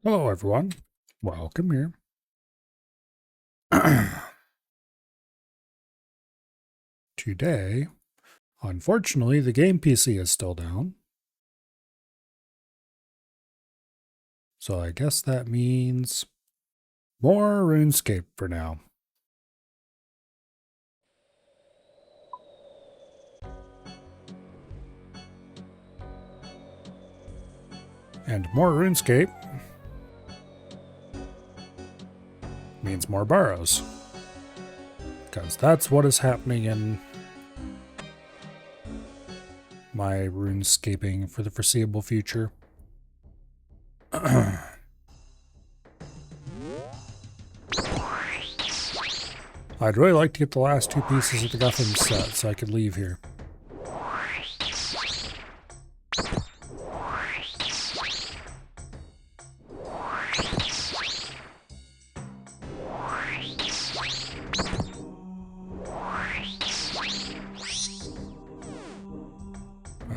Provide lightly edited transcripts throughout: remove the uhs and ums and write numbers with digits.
Hello, everyone. Welcome here. Today, unfortunately, the game PC is still down. So I guess that means more RuneScape for now. And more RuneScape means more Barrows. Because that's what is happening in my RuneScaping for the foreseeable future. I'd really like to get the last two pieces of the Gutham set so I could leave here.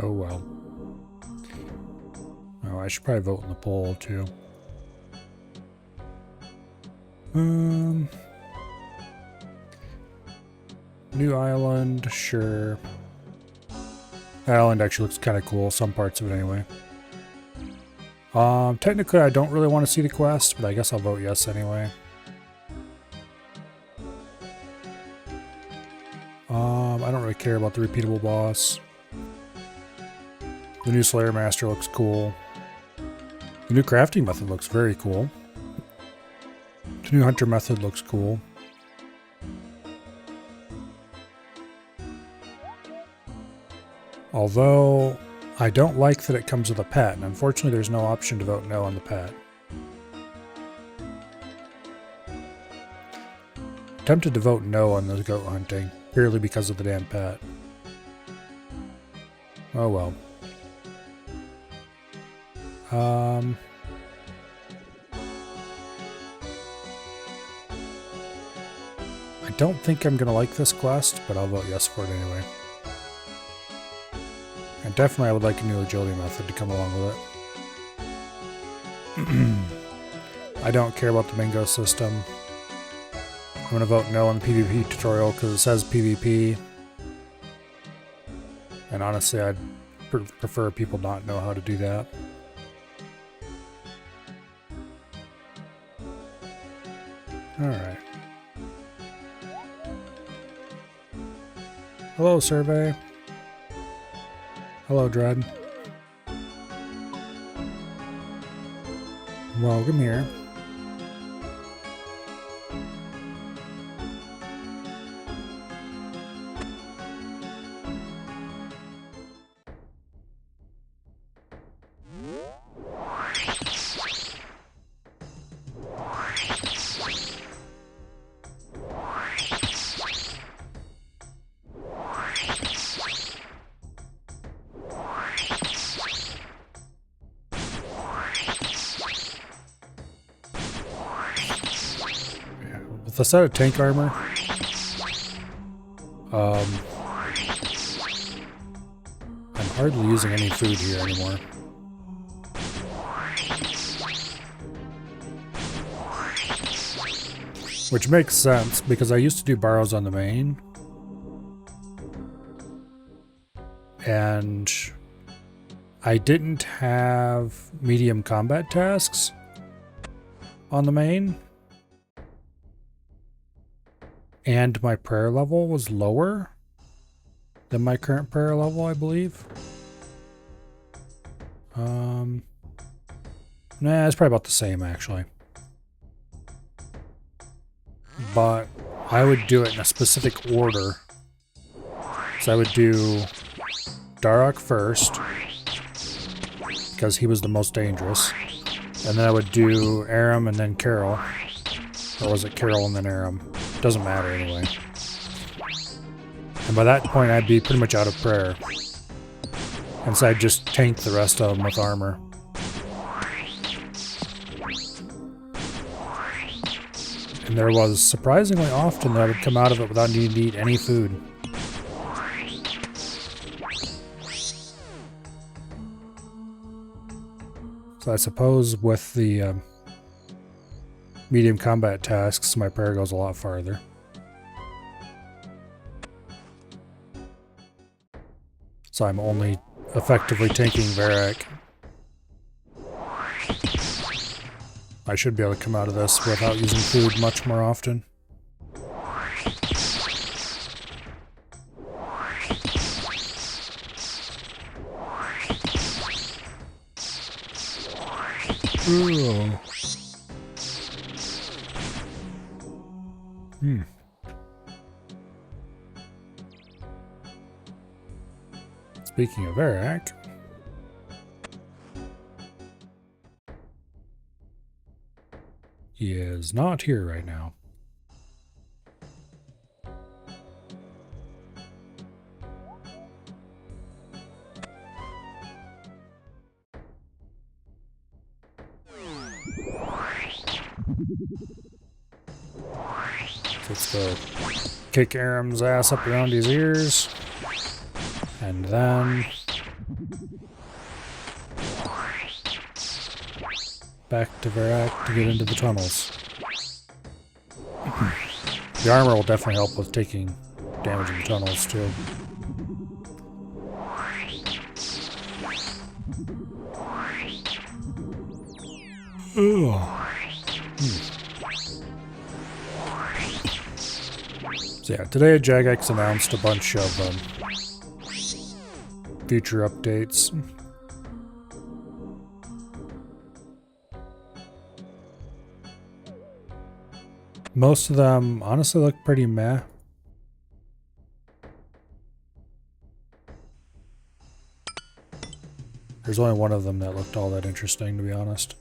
Oh well. Oh, I should probably vote in the poll too. New island, sure. That island actually looks kind of cool, some parts of it anyway. Technically I don't really want to see the quest, but I guess I'll vote yes anyway. I don't really care about the repeatable boss. The new Slayer Master looks cool. The new crafting method looks very cool. The new hunter method looks cool. Although, I don't like that it comes with a pet, and unfortunately there's no option to vote no on the pet. Tempted to vote no on the goat hunting, purely because of the damn pet. Oh well. I don't think I'm gonna like this quest, but I'll vote yes for it anyway. And definitely I would like a new agility method to come along with it. I don't care about the bingo system. I'm going to vote no on the PvP tutorial because it says PvP. And honestly, I'd prefer people not know how to do that. Alright. Hello, survey. Hello, Dread. Welcome here. With a set of tank armor, I'm hardly using any food here anymore. Which makes sense, because I used to do Barrows on the main. And I didn't have medium combat tasks on the main. And my prayer level was lower than my current prayer level, I believe. Nah, it's probably about the same, actually. But I would do it in a specific order. So I would do Darok first, because he was the most dangerous. And then I would do Aram and then Carol. Or was it Carol and then Aram? Doesn't matter anyway. And by that point I'd be pretty much out of prayer. And so I'd just tank the rest of them with armor. And there was surprisingly often that I would come out of it without needing to eat any food. So I suppose with the medium combat tasks, my prayer goes a lot farther. So I'm only effectively tanking Varrock. I should be able to come out of this without using food much more often. Ooh. Speaking of Varrock, he is not here right now. Let's go kick Aram's ass up around his ears. And then back to Varrock to get into the tunnels. The armor will definitely help with taking damage in the tunnels too. So yeah, today Jagex announced a bunch of future updates. Most of them honestly look pretty meh. There's only one of them that looked all that interesting, to be honest.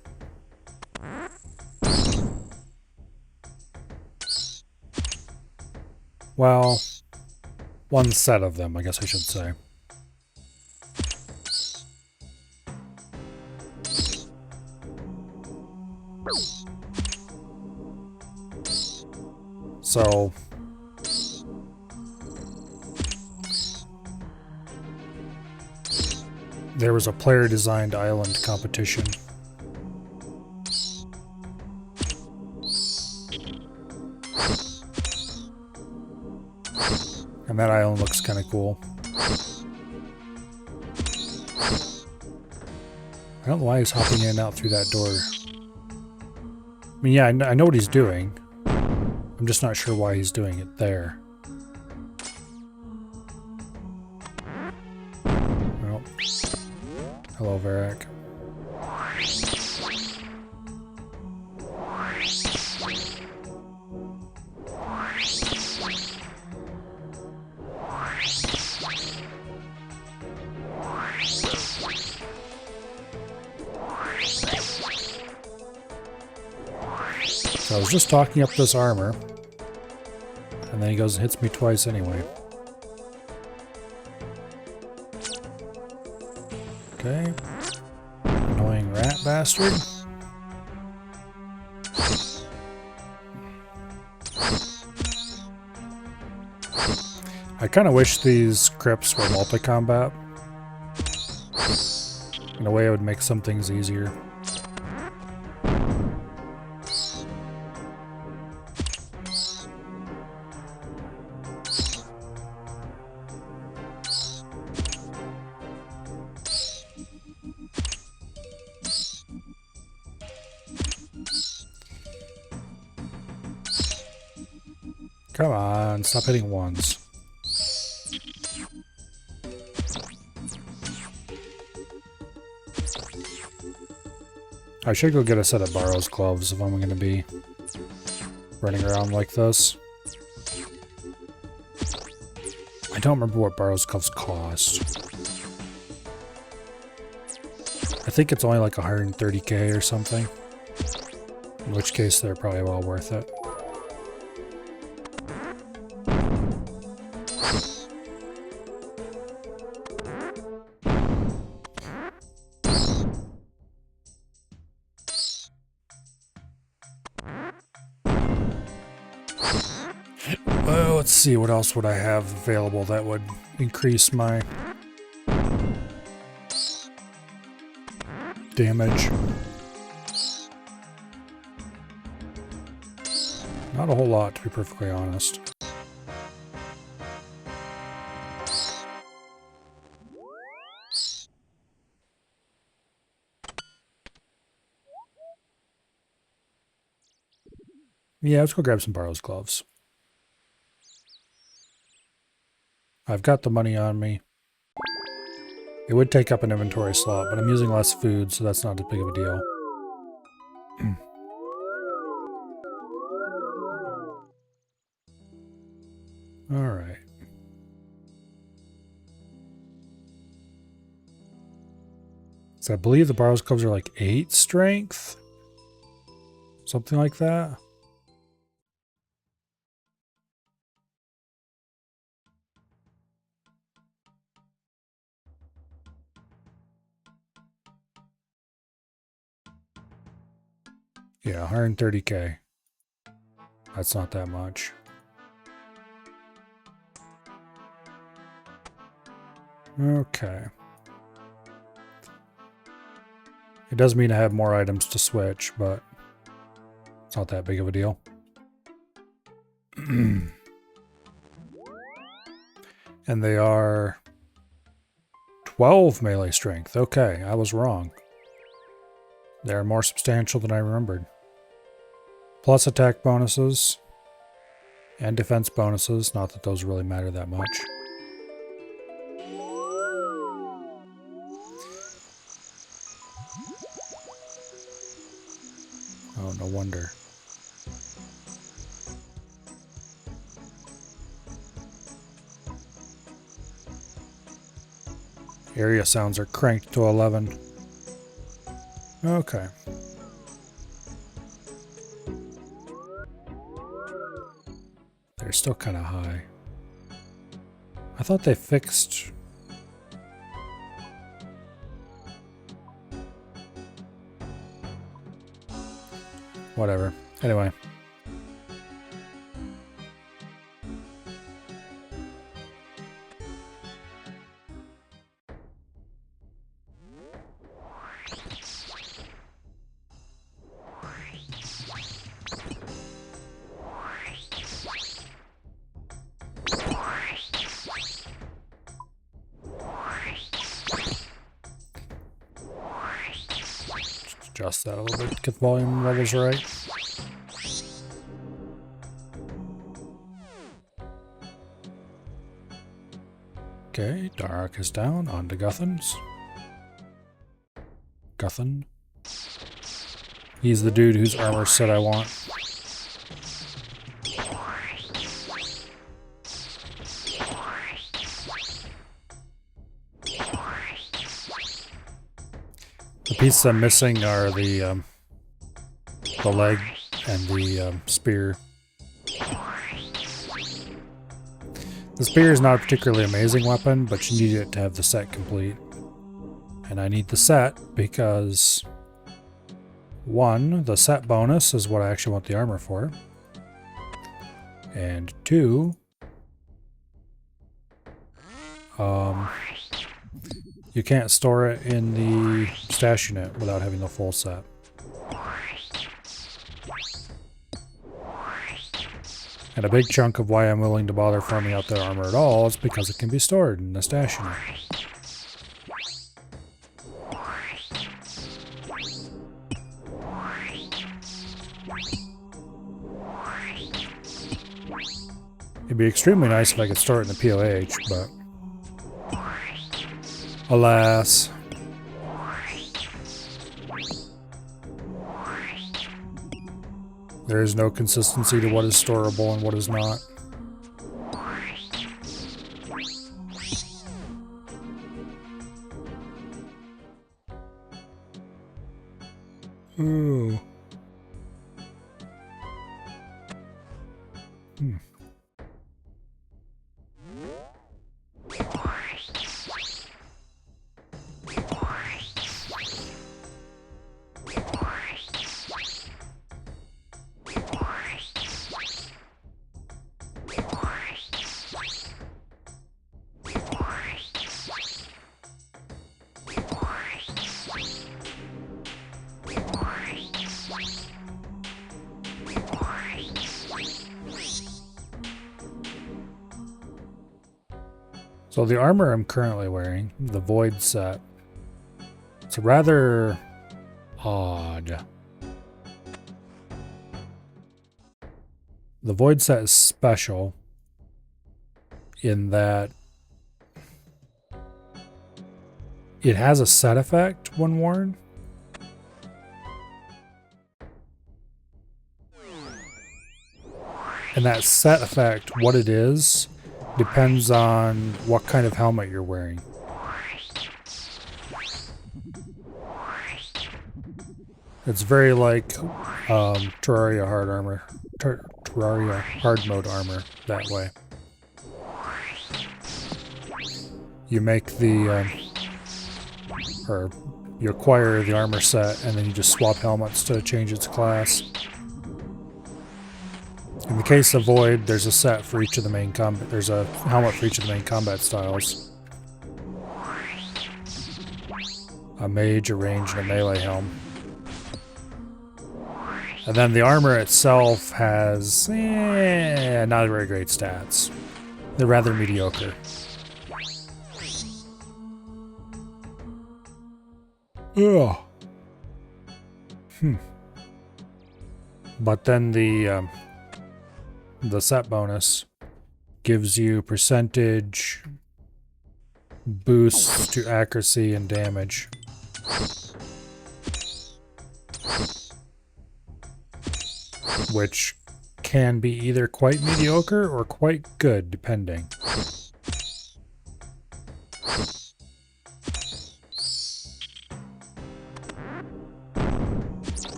Well, one set of them, I guess I should say. So, there was a player-designed island competition. And that island looks kind of cool. I don't know why he's hopping in and out through that door. I mean, yeah, I know what he's doing. I'm just not sure why he's doing it there. Well, hello, Varrock. So I was just talking up this armor. And then he goes and hits me twice anyway. Okay. Annoying rat bastard. I kind of wish these crypts were multi-combat. In a way, it would make some things easier. Come on, stop hitting ones. I should go get a set of Barrows gloves if I'm going to be running around like this. I don't remember what Barrows gloves cost. I think it's only like 130k or something. In which case they're probably well worth it. Well, let's see, what else would I have available that would increase my damage? Not a whole lot, to be perfectly honest. Yeah, let's go grab some Barrows gloves. I've got the money on me. It would take up an inventory slot, but I'm using less food, so that's not as big of a deal. Alright. So I believe the Barrows gloves are like 8 strength? Something like that. Yeah, 130k. That's not that much. Okay. It does mean I have more items to switch, but it's not that big of a deal. And they are 12 melee strength. Okay, I was wrong. They're more substantial than I remembered. Plus attack bonuses and defense bonuses. Not that those really matter that much. Oh, no wonder. Area sounds are cranked to 11. Okay. They're still kind of high. I thought they fixed... Whatever. Anyway. Adjust that a little bit, get the volume levels right. Okay, Dark is down, on to Guthans. Guthan. He's the dude whose armor set I want. The pieces I'm missing are the leg and the spear. The spear is not a particularly amazing weapon, but you need it to have the set complete. And I need the set because 1, the set bonus is what I actually want the armor for. And 2, you can't store it in the stash unit without having the full set. And a big chunk of why I'm willing to bother farming out that armor at all is because it can be stored in the stash unit. It'd be extremely nice if I could store it in the POH, but alas. There is no consistency to what is storable and what is not. Ooh. So the armor I'm currently wearing, the Void set, it's rather odd. The Void set is special in that it has a set effect when worn. And that set effect, what it is, depends on what kind of helmet you're wearing. It's very like Terraria hard armor, Terraria hard mode armor that way. You make the, or you acquire the armor set and then you just swap helmets to change its class. In the case of Void, there's a set for each of the main combat. There's a helmet for each of the main combat styles. A mage, a range, and a melee helm. And then the armor itself has not very great stats. They're rather mediocre. Ugh. But then the set bonus gives you percentage boosts to accuracy and damage. Which can be either quite mediocre or quite good, depending.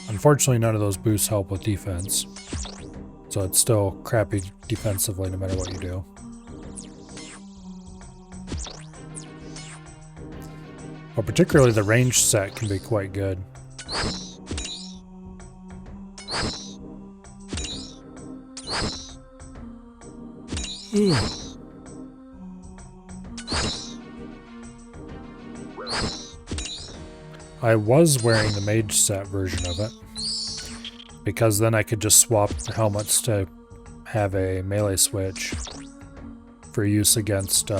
Unfortunately, none of those boosts help with defense. So it's still crappy defensively no matter what you do. But particularly the range set can be quite good. I was wearing the mage set version of it, because then I could just swap the helmets to have a melee switch for use against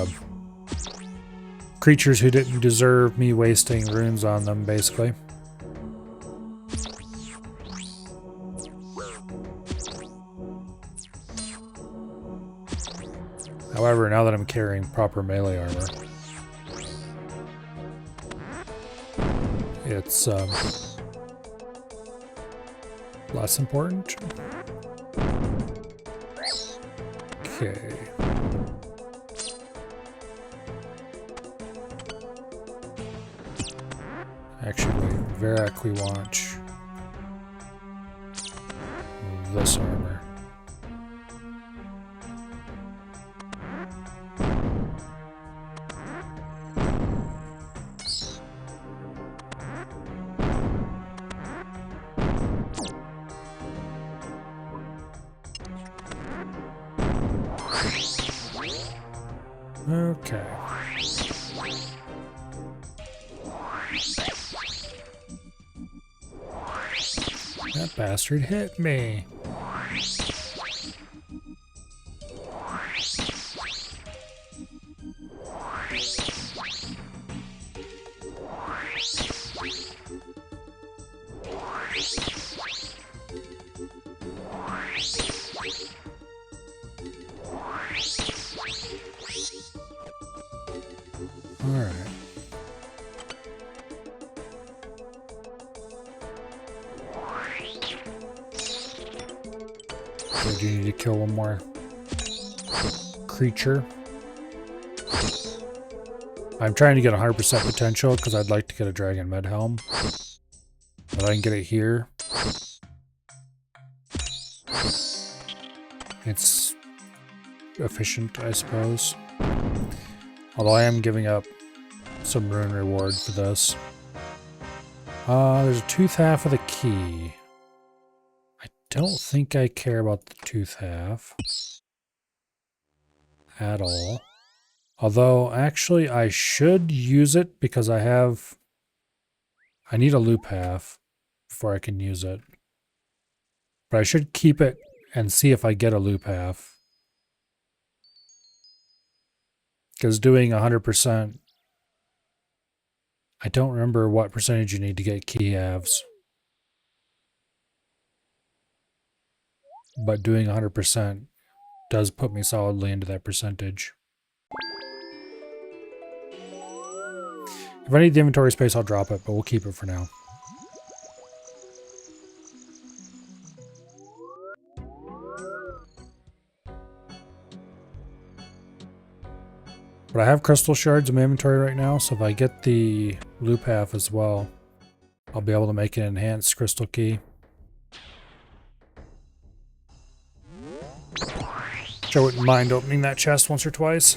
creatures who didn't deserve me wasting runes on them, basically. However, now that I'm carrying proper melee armor, it's less important. Okay. Actually, Varrock, we want this armor. Okay. That bastard hit me. Alright. So do you need to kill one more creature? I'm trying to get 100% potential because I'd like to get a Dragon Med Helm. But I can get it here. It's efficient, I suppose. Although I am giving up some rune reward for this. There's a tooth half of the key. I don't think I care about the tooth half at all. Although, actually, I should use it because I need a loop half before I can use it. But I should keep it and see if I get a loop half. Because doing 100%, I don't remember what percentage you need to get key halves. But doing 100% does put me solidly into that percentage. If I need the inventory space, I'll drop it, but we'll keep it for now. But I have crystal shards in my inventory right now, so if I get the loop half as well, I'll be able to make an enhanced crystal key. Which I wouldn't mind opening that chest once or twice.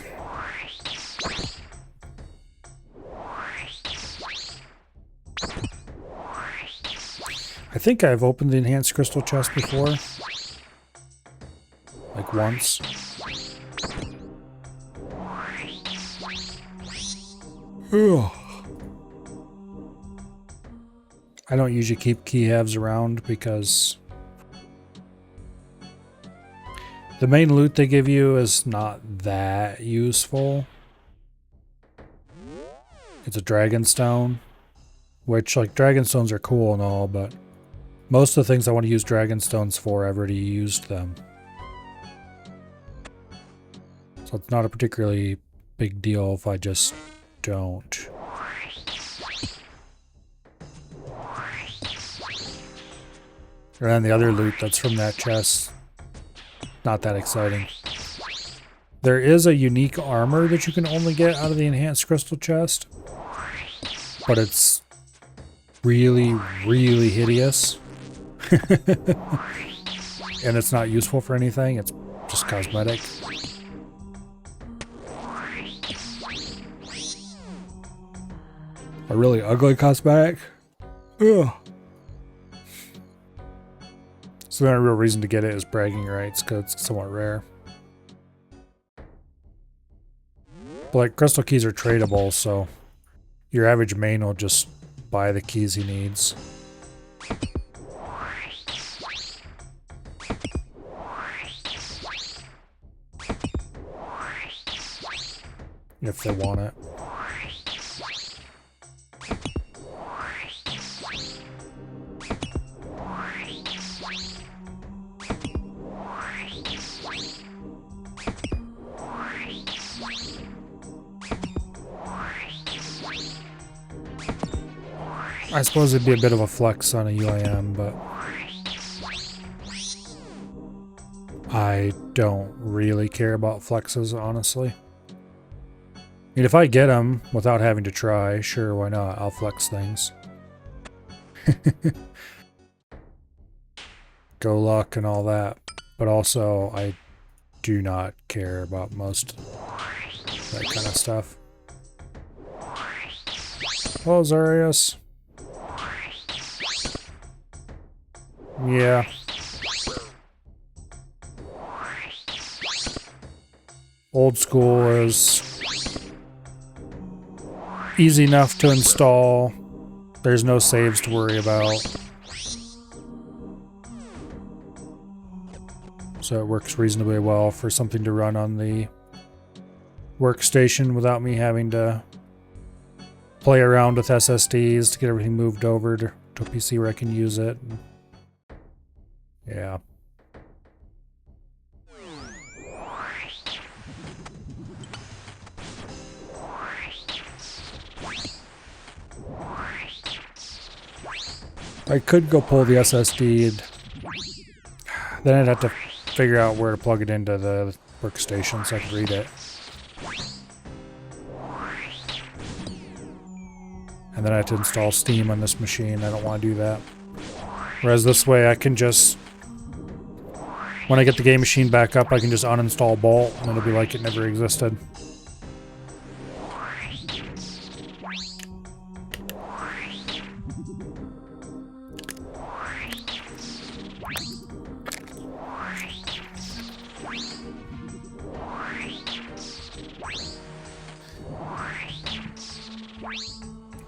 I think I've opened the enhanced crystal chest before. Like once. I don't usually keep key halves around because the main loot they give you is not that useful. It's a dragonstone, which, like, dragonstones are cool and all, but most of the things I want to use dragonstones for, I've already used them. So it's not a particularly big deal if I just don't. And then the other loot that's from that chest, not that exciting. There is a unique armor that you can only get out of the enhanced crystal chest, but it's really, really hideous. And it's not useful for anything, it's just cosmetic. A really ugly cosmetic. Ugh. So the only real reason to get it is bragging rights, because it's somewhat rare. But like, crystal keys are tradable, so your average main will just buy the keys he needs. If they want it. I suppose it'd be a bit of a flex on a UIM, but I don't really care about flexes, honestly. I mean, if I get them without having to try, sure, why not? I'll flex things. Go luck and all that. But also, I do not care about most that kind of stuff. Oh, Zarius. Yeah. Old school is easy enough to install. There's no saves to worry about. So it works reasonably well for something to run on the workstation without me having to play around with SSDs to get everything moved over to a PC where I can use it. Yeah. I could go pull the SSD, and then I'd have to figure out where to plug it into the workstation so I could read it. And then I have to install Steam on this machine. I don't want to do that. Whereas this way I can just, when I get the game machine back up, I can just uninstall Bolt and it'll be like it never existed.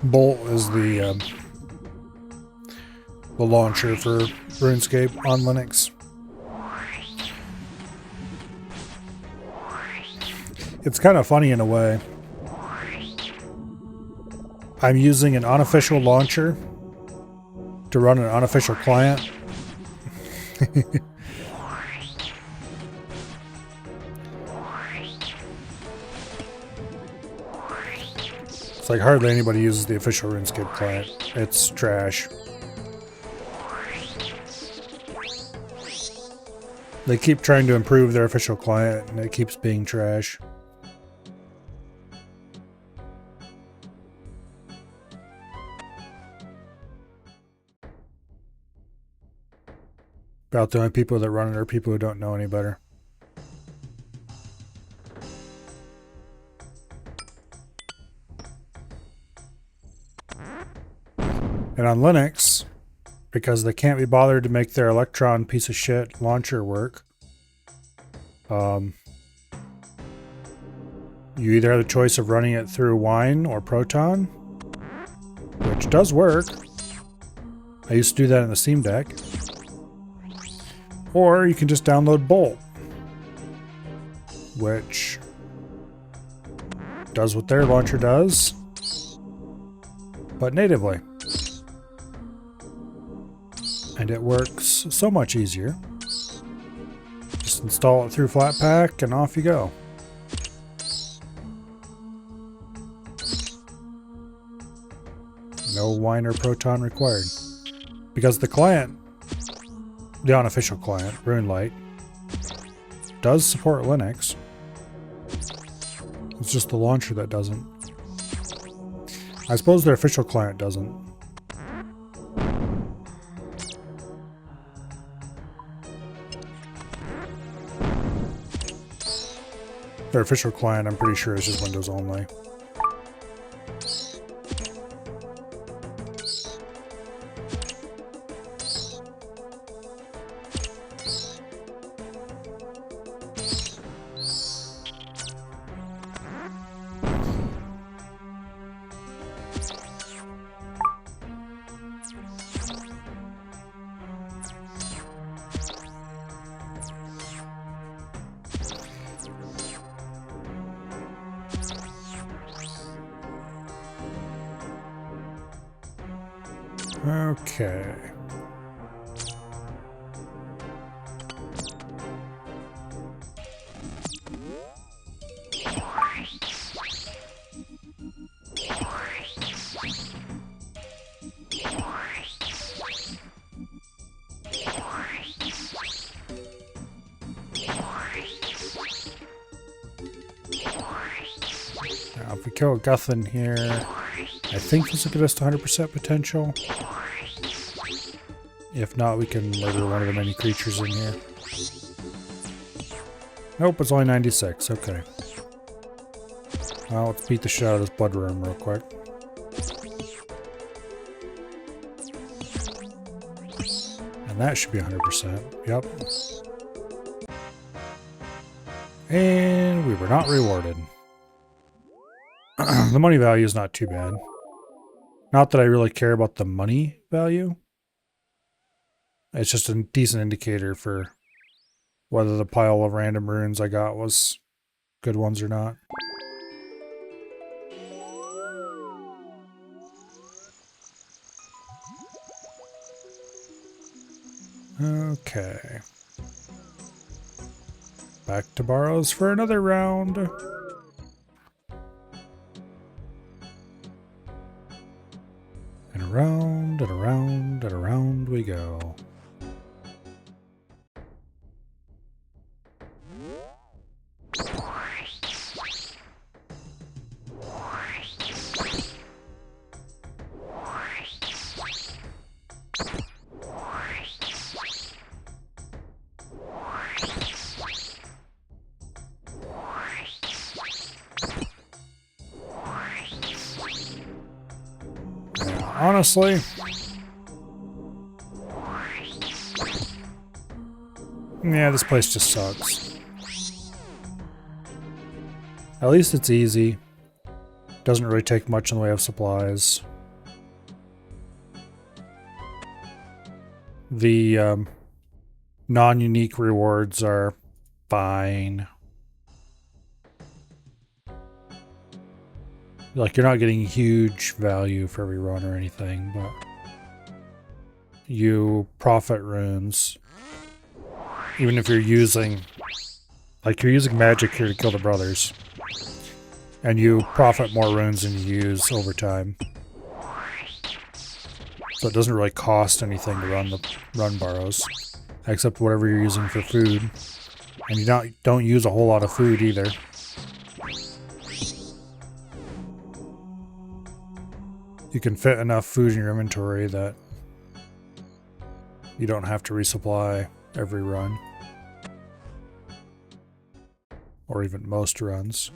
Bolt is the launcher for RuneScape on Linux. It's kind of funny in a way. I'm using an unofficial launcher to run an unofficial client. It's like hardly anybody uses the official RuneScape client. It's trash. They keep trying to improve their official client and it keeps being trash. About the only people that run it are people who don't know any better. And on Linux, because they can't be bothered to make their Electron piece of shit launcher work, you either have the choice of running it through Wine or Proton, which does work. I used to do that in the Steam Deck. Or you can just download Bolt, which does what their launcher does, but natively. And it works so much easier. Just install it through Flatpak and off you go. No Wine or Proton required. Because the client, the unofficial client, RuneLite, does support Linux. It's just the launcher that doesn't. I suppose their official client doesn't. Their official client, I'm pretty sure, is just Windows only. Okay. Now, if we kill a Guthin here, I think this will get us to 100% potential. If not, we can murder one of the many creatures in here. Nope, it's only 96. Okay. Well, let's beat the shit out of this blood room real quick. And that should be 100%. Yep. And we were not rewarded. The money value is not too bad. Not that I really care about the money value. It's just a decent indicator for whether the pile of random runes I got was good ones or not. Okay. Back to Barrows for another round. And around and around and around we go. Honestly, yeah, this place just sucks. At least it's easy. Doesn't really take much in the way of supplies. The non-unique rewards are fine. Like, you're not getting huge value for every run or anything, but you profit runes. Even if you're using, like, you're using magic here to kill the brothers. And you profit more runes than you use over time. So it doesn't really cost anything to run Barrows. Except whatever you're using for food. And you don't use a whole lot of food either. You can fit enough food in your inventory that you don't have to resupply every run. Or even most runs.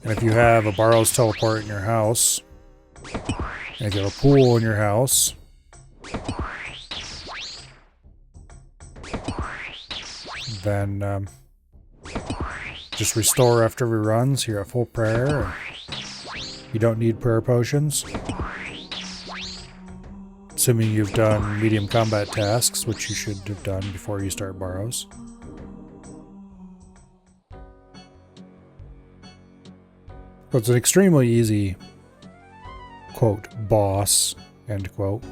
And if you have a Barrows teleport in your house, and if you have a pool in your house, then just restore after every run, so you're at full prayer. You don't need prayer potions. Assuming you've done medium combat tasks, which you should have done before you start Barrows. So it's an extremely easy, quote, boss, end quote.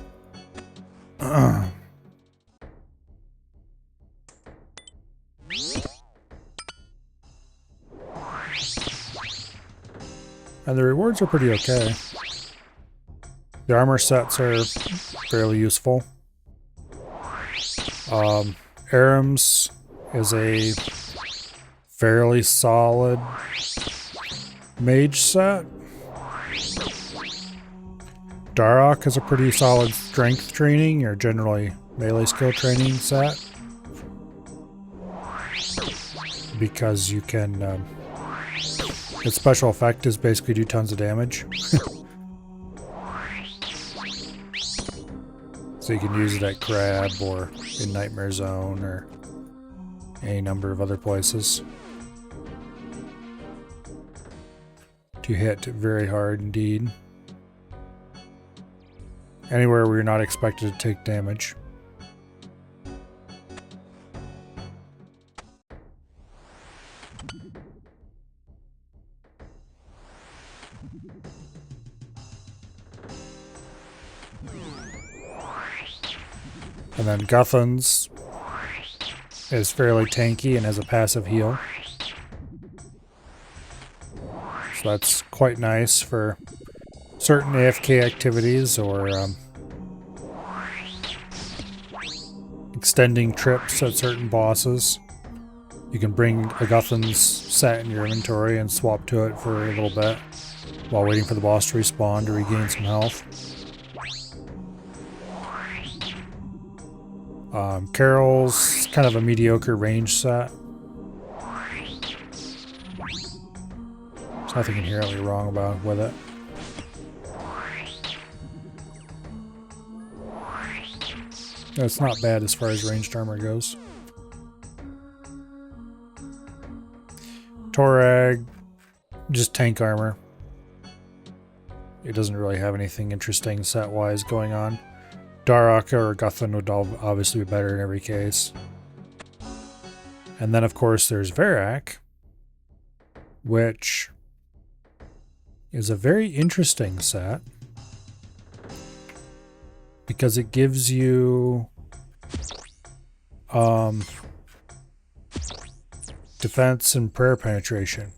And the rewards are pretty okay. The armor sets are fairly useful. Aram's is a fairly solid mage set. Darok is a pretty solid strength training or generally melee skill training set. Because you can, its special effect is basically do tons of damage. So you can use it at Crab or in Nightmare Zone or any number of other places. To hit very hard indeed. Anywhere where you're not expected to take damage. And then Guthan's is fairly tanky and has a passive heal. So that's quite nice for certain AFK activities or extending trips at certain bosses. You can bring a Guthan's set in your inventory and swap to it for a little bit while waiting for the boss to respawn to regain some health. Carol's kind of a mediocre range set. There's nothing inherently wrong with it. It's not bad as far as ranged armor goes. Torag, just tank armor. It doesn't really have anything interesting set-wise going on. Darok or Guthan would obviously be better in every case. And then, of course, there's Varak, which is a very interesting set because it gives you defense and prayer penetration.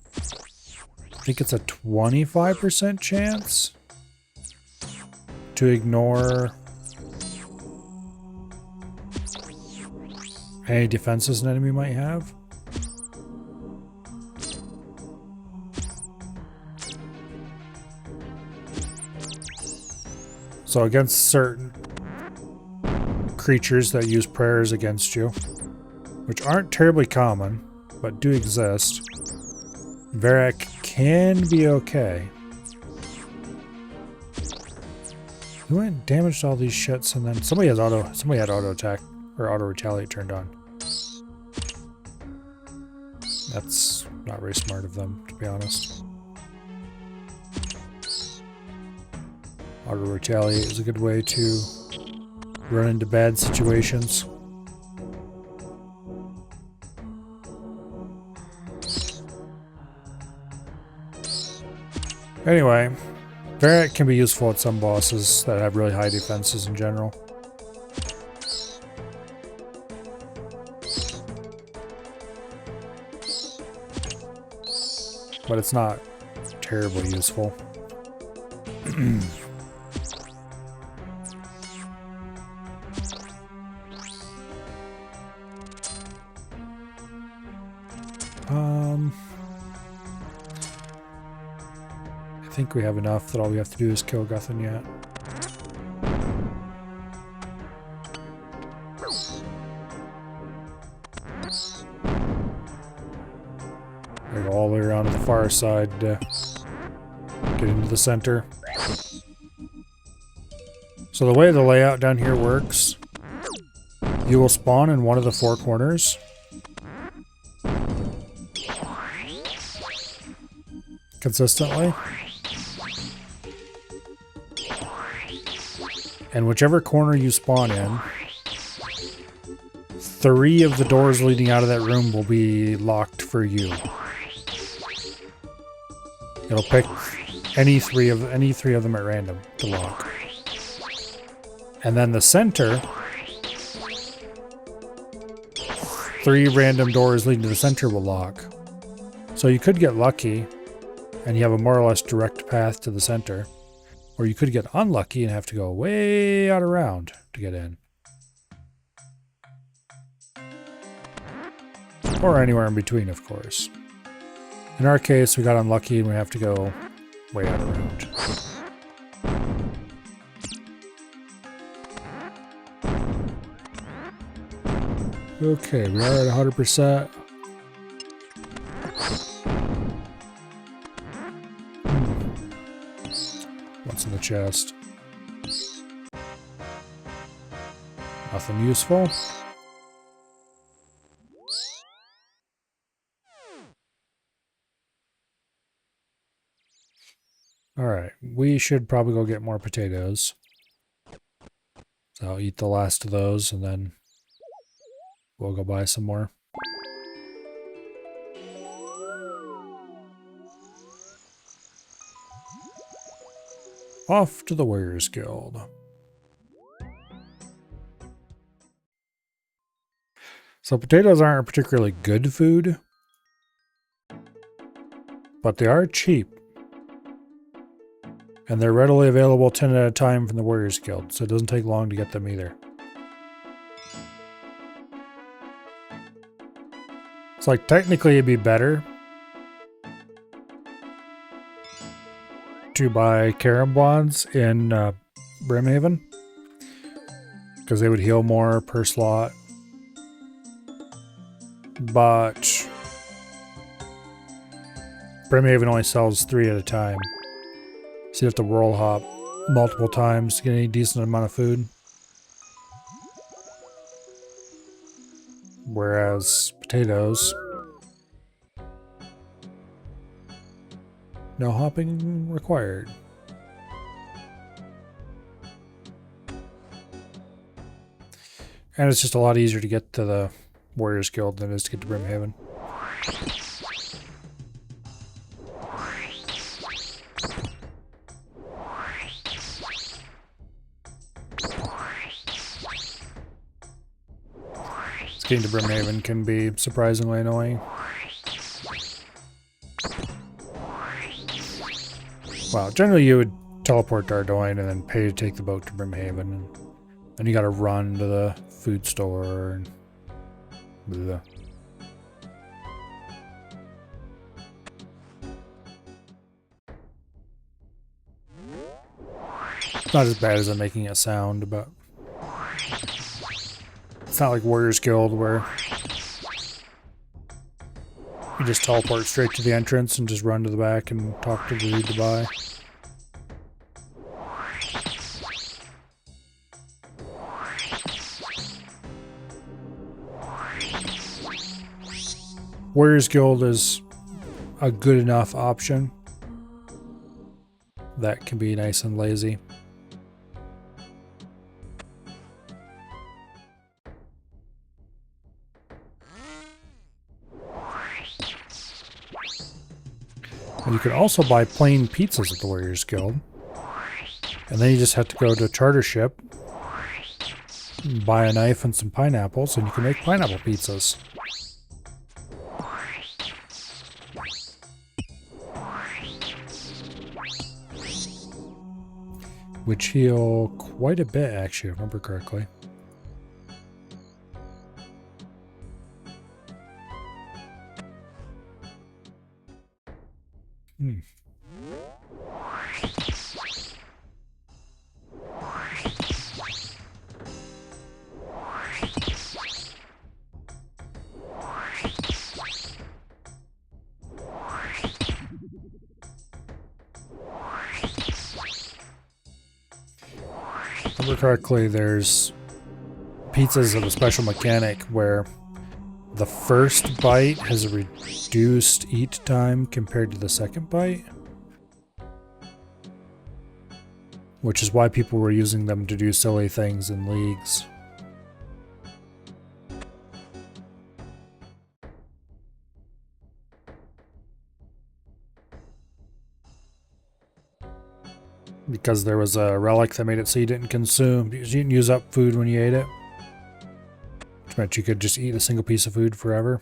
I think it's a 25% chance to ignore any defenses an enemy might have. So against certain creatures that use prayers against you, which aren't terribly common, but do exist, Varak can be okay. Who went and damaged all these shits and then somebody had auto attack or auto retaliate turned on. That's not very smart of them, to be honest. Auto retaliate is a good way to run into bad situations. Anyway, Varric can be useful at some bosses that have really high defenses in general. But it's not terribly useful. I think we have enough that all we have to do is kill Guthan yet. We go all the way around to the far side to get into the center. So the way the layout down here works, you will spawn in one of the four corners. Consistently. And whichever corner you spawn in, 3 of the doors leading out of that room will be locked for you. It'll pick any three of them at random to lock. And then the center, 3 random doors leading to the center will lock. So you could get lucky and you have a more or less direct path to the center. Or you could get unlucky and have to go way out around to get in. Or anywhere in between, of course. In our case, we got unlucky and we have to go way out around. Okay, we are at 100%. What's in the chest? Nothing useful. Alright, we should probably go get more potatoes. So I'll eat the last of those and then we'll go buy some more. Off to the Warriors Guild. So potatoes aren't a particularly good food, but they are cheap. And they're readily available 10 at a time from the Warriors Guild, so it doesn't take long to get them either. It's like technically it'd be better to buy Carom Bonds in Brimhaven, because they would heal more per slot. But Brimhaven only sells 3 at a time. So you have to world hop multiple times to get any decent amount of food. Whereas potatoes, no hopping required. And it's just a lot easier to get to the Warriors Guild than it is to get to Brimhaven. Getting to Brimhaven can be surprisingly annoying. Well, generally you would teleport to Ardoin and then pay to take the boat to Brimhaven, and then you gotta run to the food store and blah. It's not as bad as I'm making it sound, but it's not like Warriors Guild where you just teleport straight to the entrance and just run to the back and talk to the dude to buy. Warriors Guild is a good enough option that can be nice and lazy. And you can also buy plain pizzas at the Warriors Guild. And then you just have to go to a charter ship, buy a knife and some pineapples, and you can make pineapple pizzas. Which heal quite a bit, actually, if I remember correctly. If I remember correctly, there's pizzas of a special mechanic where the first bite has a reduced eat time compared to the second bite. Which is why people were using them to do silly things in leagues. Because there was a relic that made it so you didn't consume. You didn't use up food when you ate it. Which meant you could just eat a single piece of food forever.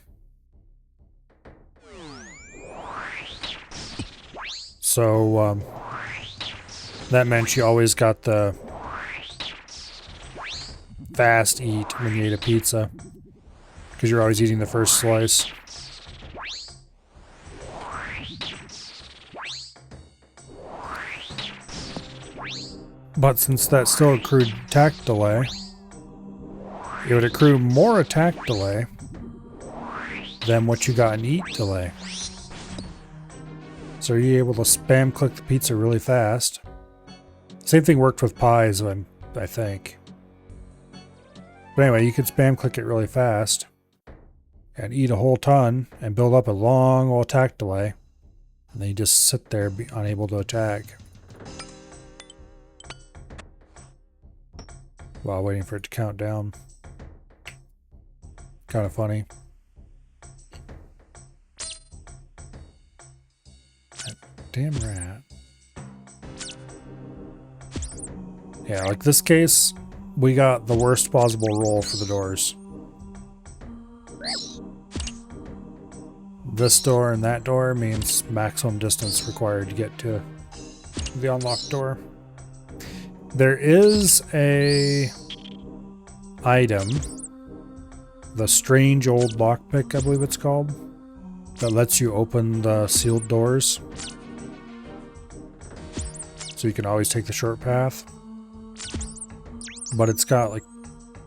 So, that meant you always got the fast eat when you ate a pizza. Because you're always eating the first slice. But since that still accrued attack delay, it would accrue more attack delay than what you got in eat delay. So you're able to spam click the pizza really fast. Same thing worked with pies, I think. But anyway, you could spam click it really fast and eat a whole ton and build up a long old attack delay. And then you just sit there unable to attack while waiting for it to count down. Kind of funny. That damn rat. Yeah, like this case, we got the worst possible roll for the doors. This door and that door means maximum distance required to get to the unlocked door. There is a item, the strange old lockpick, I believe it's called, that lets you open the sealed doors. So you can always take the short path. But it's got like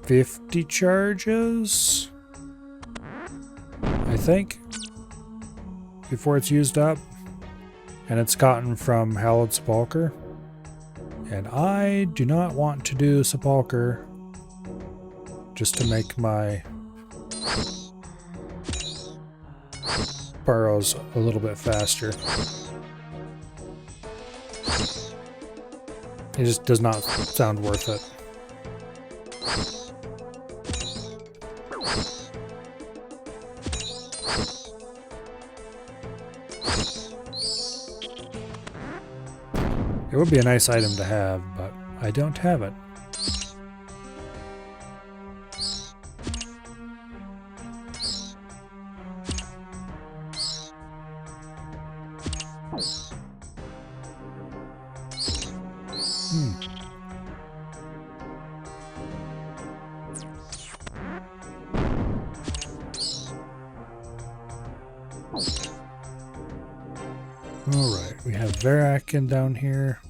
50 charges, I think, before it's used up. And it's gotten from Hallowed Sepulchre. And I do not want to do Sepulchre just to make my Barrows a little bit faster. It just does not sound worth it. It would be a nice item to have, but I don't have it. Alright, we have Verakin down here.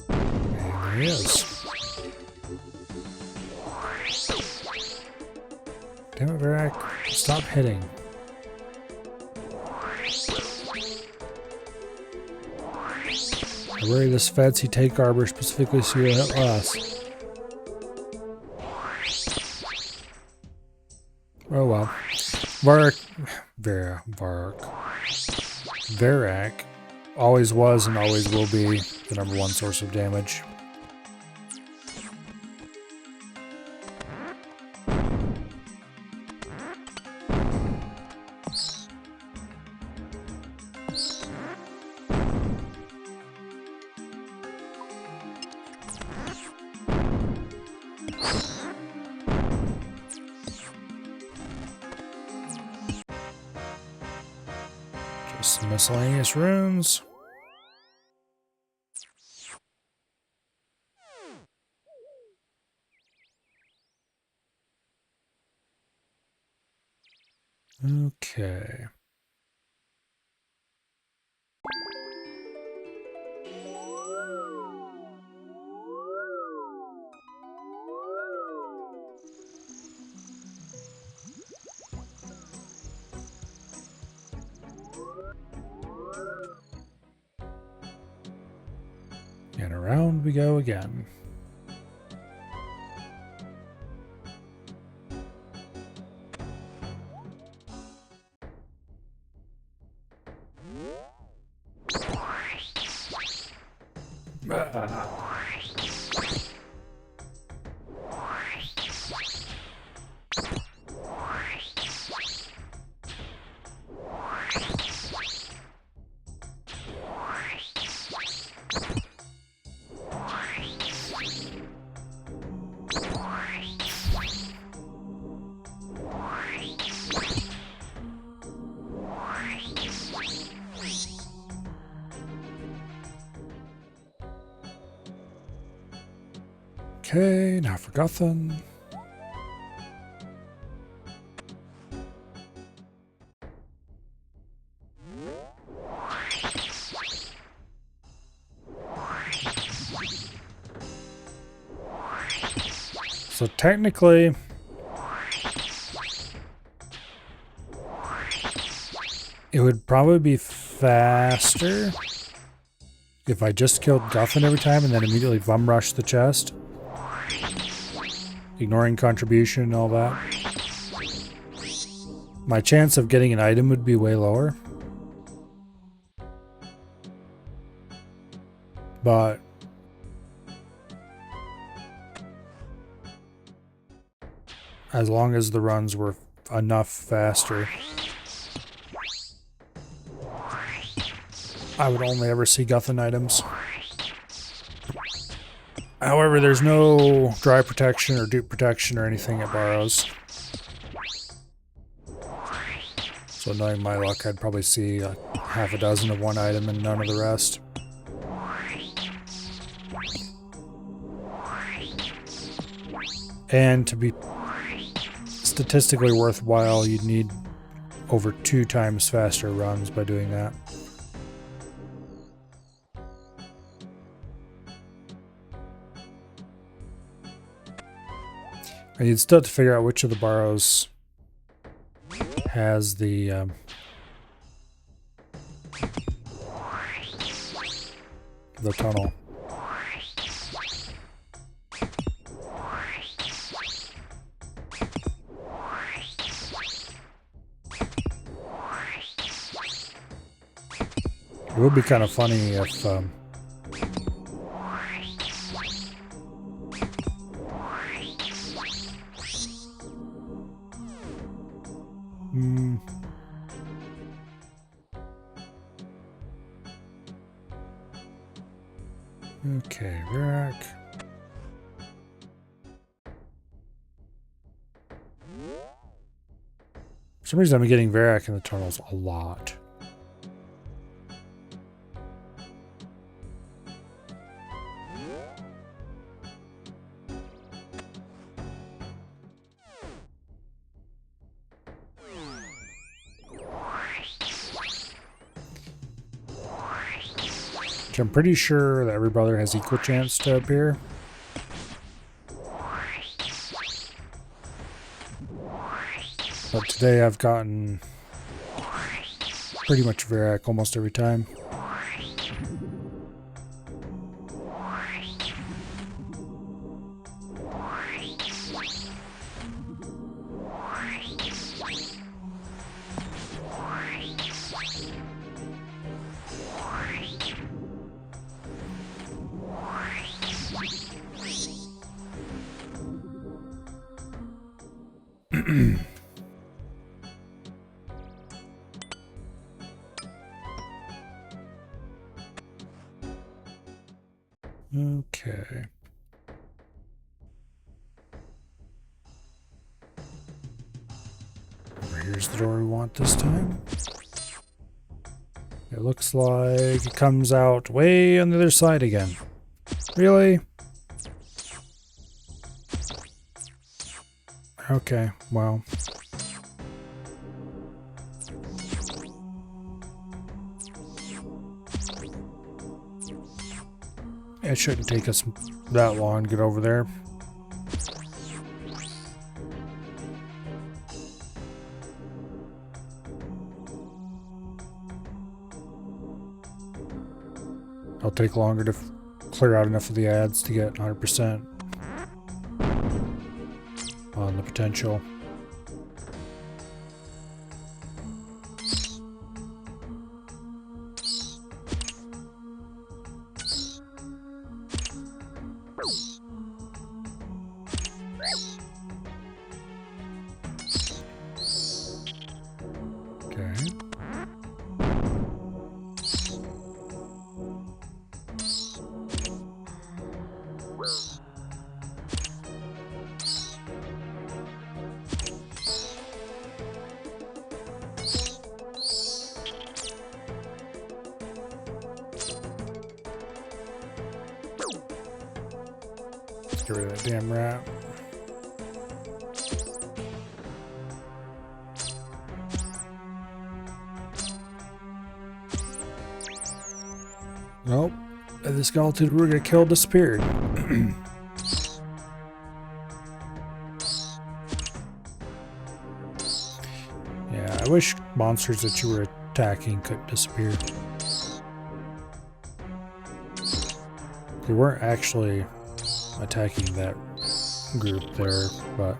There he is. Damn it, Verak. Stop hitting. I wear this fancy tank armor specifically so you'll hit less. Varrock always was and always will be the #1 source of damage. Just some miscellaneous runes. Okay. And around we go again. Okay, now for Guthan. So technically, it would probably be faster if I just killed Guthan every time and then immediately bum rush the chest, ignoring contribution and all that. My chance of getting an item would be way lower. But as long as the runs were enough faster, I would only ever see Guthan items. However, there's no dry protection or dupe protection or anything at Barrows. So knowing my luck, I'd probably see half a dozen of one item and none of the rest. And to be statistically worthwhile, you'd need over 2 times faster runs by doing that. And you'd still have to figure out which of the Barrows has the tunnel. It would be kind of funny if okay, rack. For some reason I'm getting Varrock in the tunnels a lot. Which I'm pretty sure that every brother has equal chance to appear. But today I've gotten pretty much Varrock almost every time. Okay. Here's the door we want this time. It looks like it comes out way on the other side again. Really? Okay, well. It shouldn't take us that long to get over there. It'll take longer to clear out enough of the ads to get 100% on the potential. Okay. Let's get rid of that damn rat. Nope. The skeleton we were gonna kill disappeared. Yeah, I wish monsters that you were attacking could disappear. They weren't actually attacking that group there, but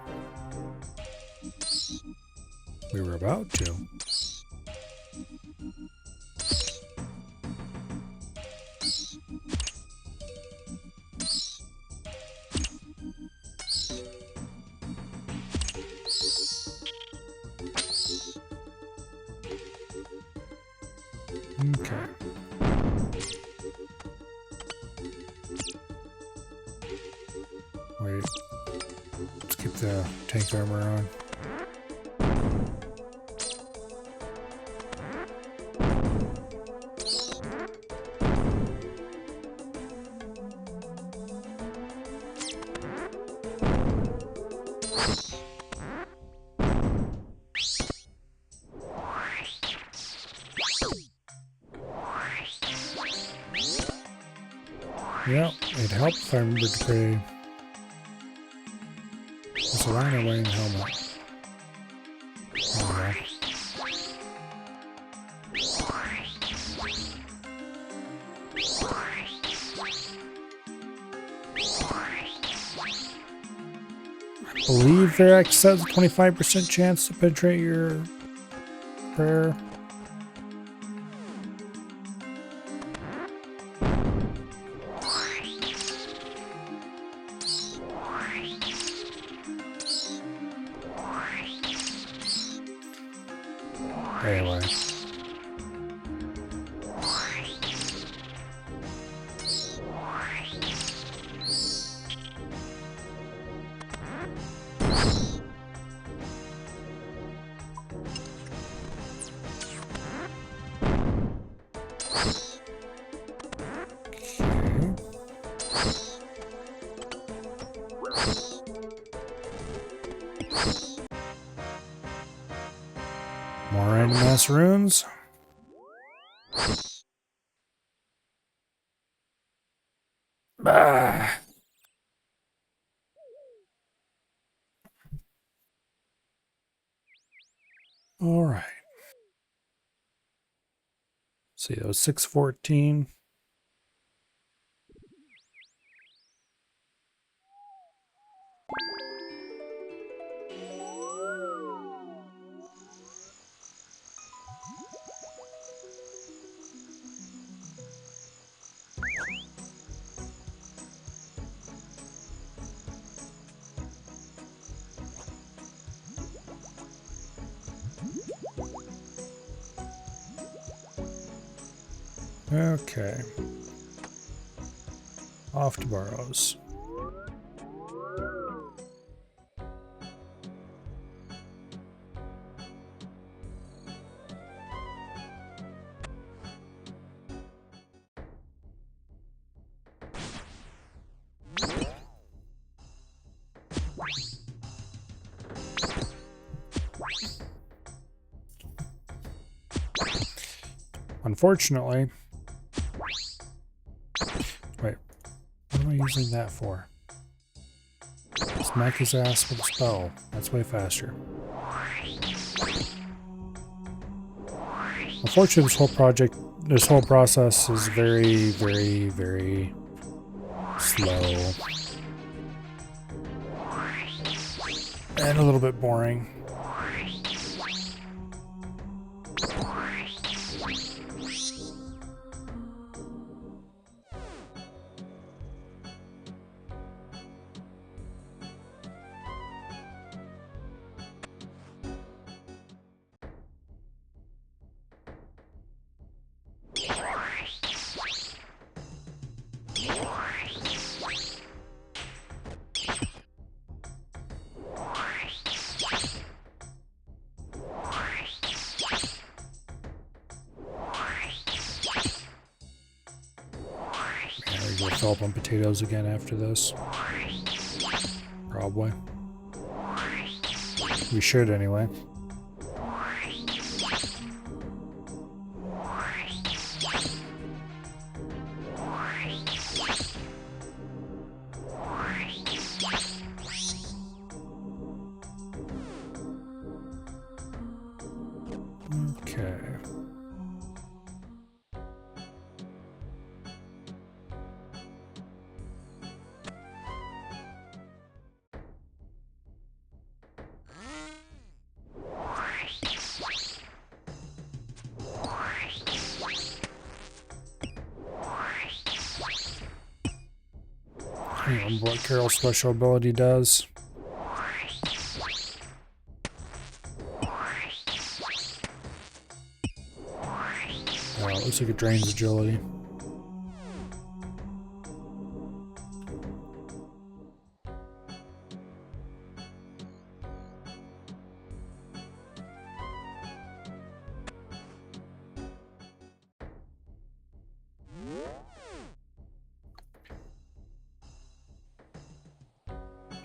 we were about to. Okay. Wait. Let's keep the tank armor on. Yeah, it helped if I remembered to pay. It's a rhino wearing the helmet. Oh, I believe there actually has a 25% chance to penetrate your prayer. Anyway. More random ass runes. Ah. All right. See, that was 614. Okay. Off to Barrows. Unfortunately, wait, what am I using that for? Smack his ass with a spell. That's way faster. Unfortunately, this whole process is very, very, very slow. And a little bit boring. We'll fill up on potatoes again after this. Probably. We should anyway. Okay. I don't remember what Carol's special ability does. Oh, it looks like it drains agility.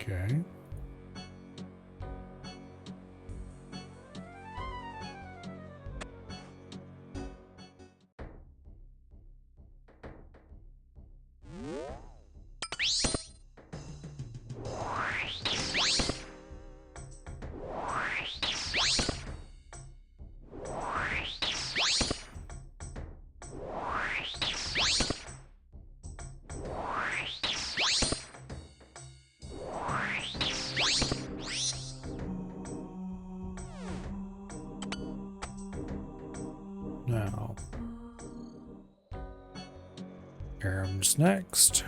Okay. Now, Aram's next.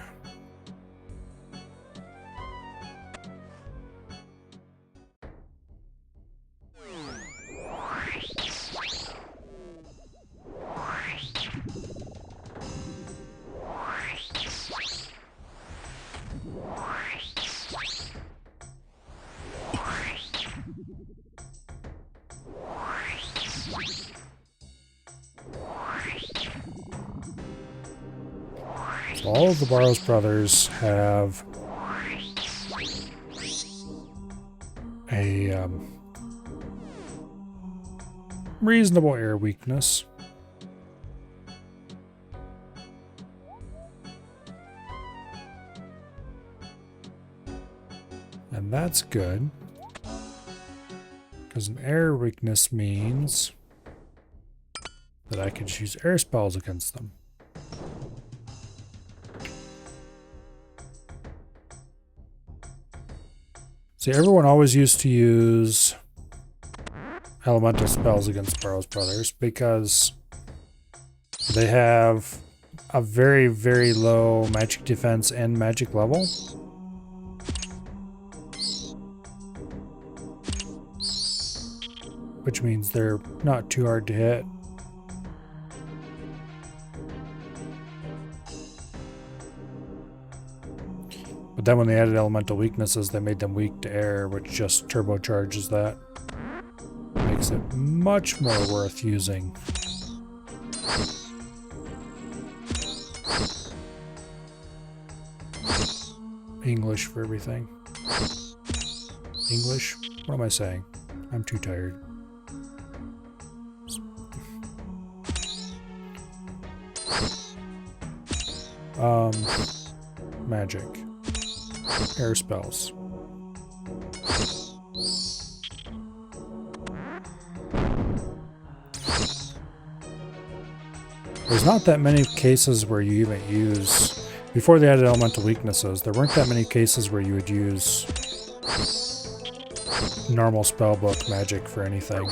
So all of the Barrows brothers have a reasonable air weakness. And that's good. Because an air weakness means that I can use air spells against them. See, everyone always used to use elemental spells against Barrows brothers because they have a very, very low magic defense and magic level. Which means they're not too hard to hit. But then when they added elemental weaknesses, they made them weak to air, which just turbocharges that. Makes it much more worth using. English for everything. English? What am I saying? I'm too tired. Magic. Air spells. There's not that many cases where you even use... Before they added elemental weaknesses, there weren't that many cases where you would use normal spellbook magic for anything,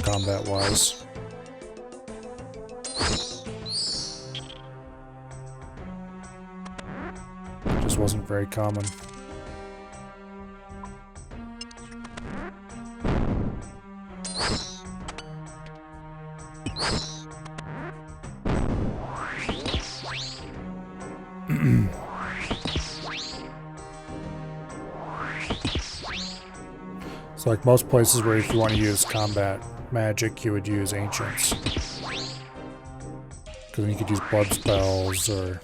combat-wise. It just wasn't very common. So like most places where if you want to use combat magic, you would use ancients. Because then you could use blood spells or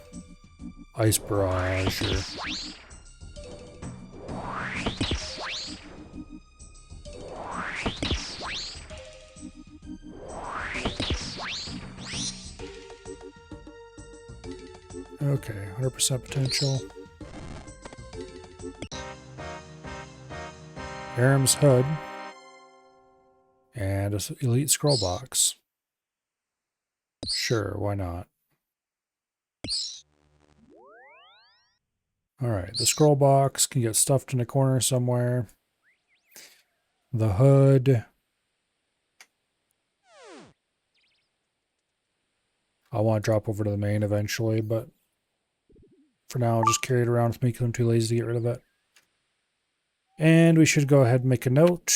ice barrage or... Okay, 100% potential. Aram's Hood, and an elite scroll box. Sure, why not? Alright, the scroll box can get stuffed in a corner somewhere. The hood. I want to drop over to the main eventually, but for now I'll just carry it around with me because I'm too lazy to get rid of it. And we should go ahead and make a note.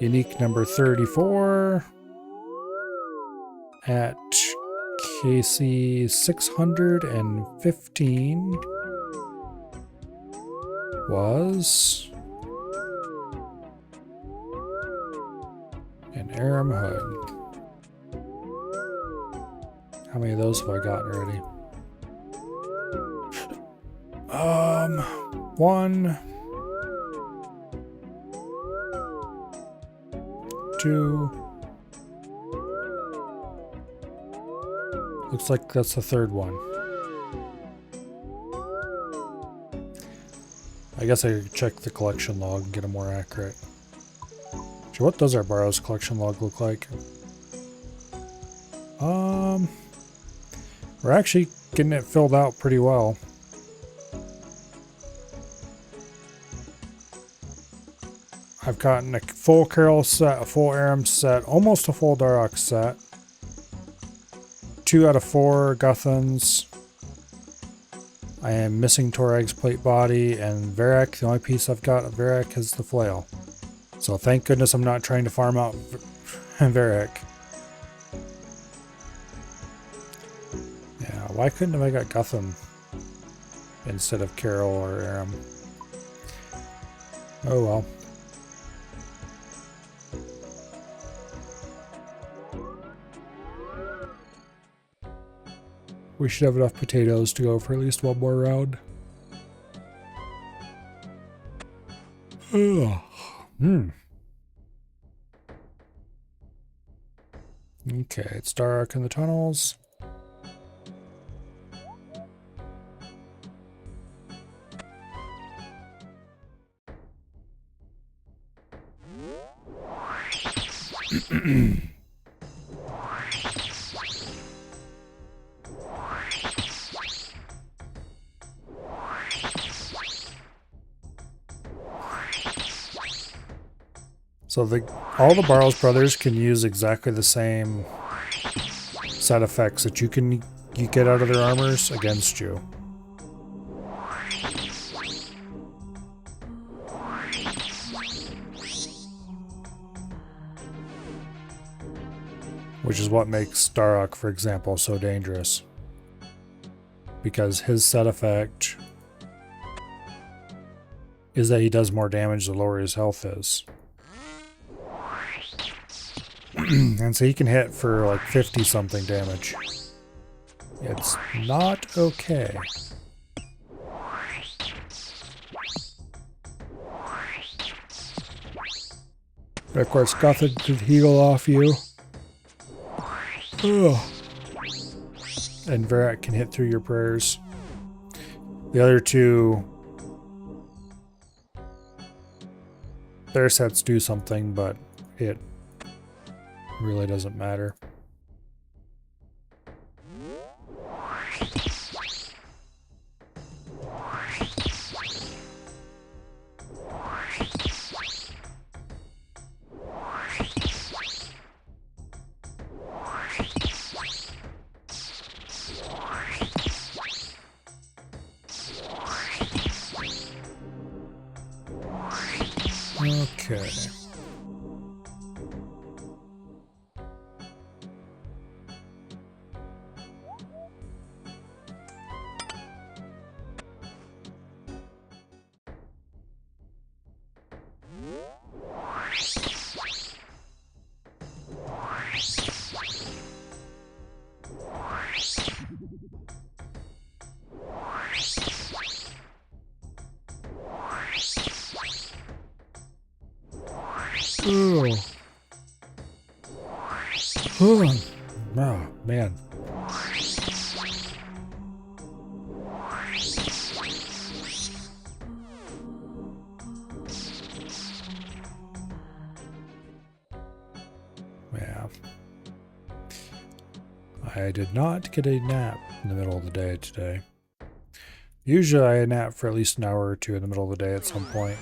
Unique number 34 at KC 615 was an Aram Hood. How many of those have I gotten already? 1, 2. Looks like that's the third one. I guess I could check the collection log and get a more accurate. So what does our Barrows collection log look like? We're actually getting it filled out pretty well. I've gotten a full Carol set, a full Aram set, almost a full Darok set. 2 out of 4 Guthans. I am missing Torag's plate body, and Varric, the only piece I've got of Varric is the flail. So thank goodness I'm not trying to farm out Varric. Yeah, why couldn't have I got Guthan instead of Carol or Aram? Oh well. We should have enough potatoes to go for at least one more round. Okay, it's dark in the tunnels. So all the Barrows brothers can use exactly the same set effects that you get out of their armors against you. Which is what makes Darok, for example, so dangerous. because his set effect is that he does more damage the lower his health is. And so he can hit for like 50 something damage. It's not okay. But of course, Gothic could heal off you. Ugh. And Verak can hit through your prayers. The other two, their sets do something, but it really doesn't matter. Okay. Ooh. Oh, man. Yeah. I did not get a nap in the middle of the day today. Usually I nap for at least an hour or two in the middle of the day at some point.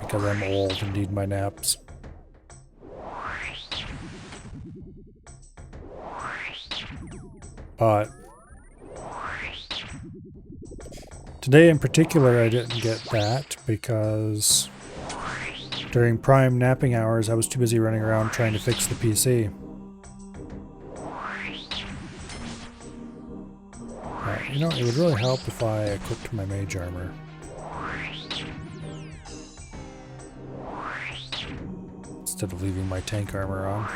Because I'm old and need my naps. But today in particular I didn't get that because during prime napping hours I was too busy running around trying to fix the PC. You know, it would really help if I equipped my mage armor. Instead of leaving my tank armor on.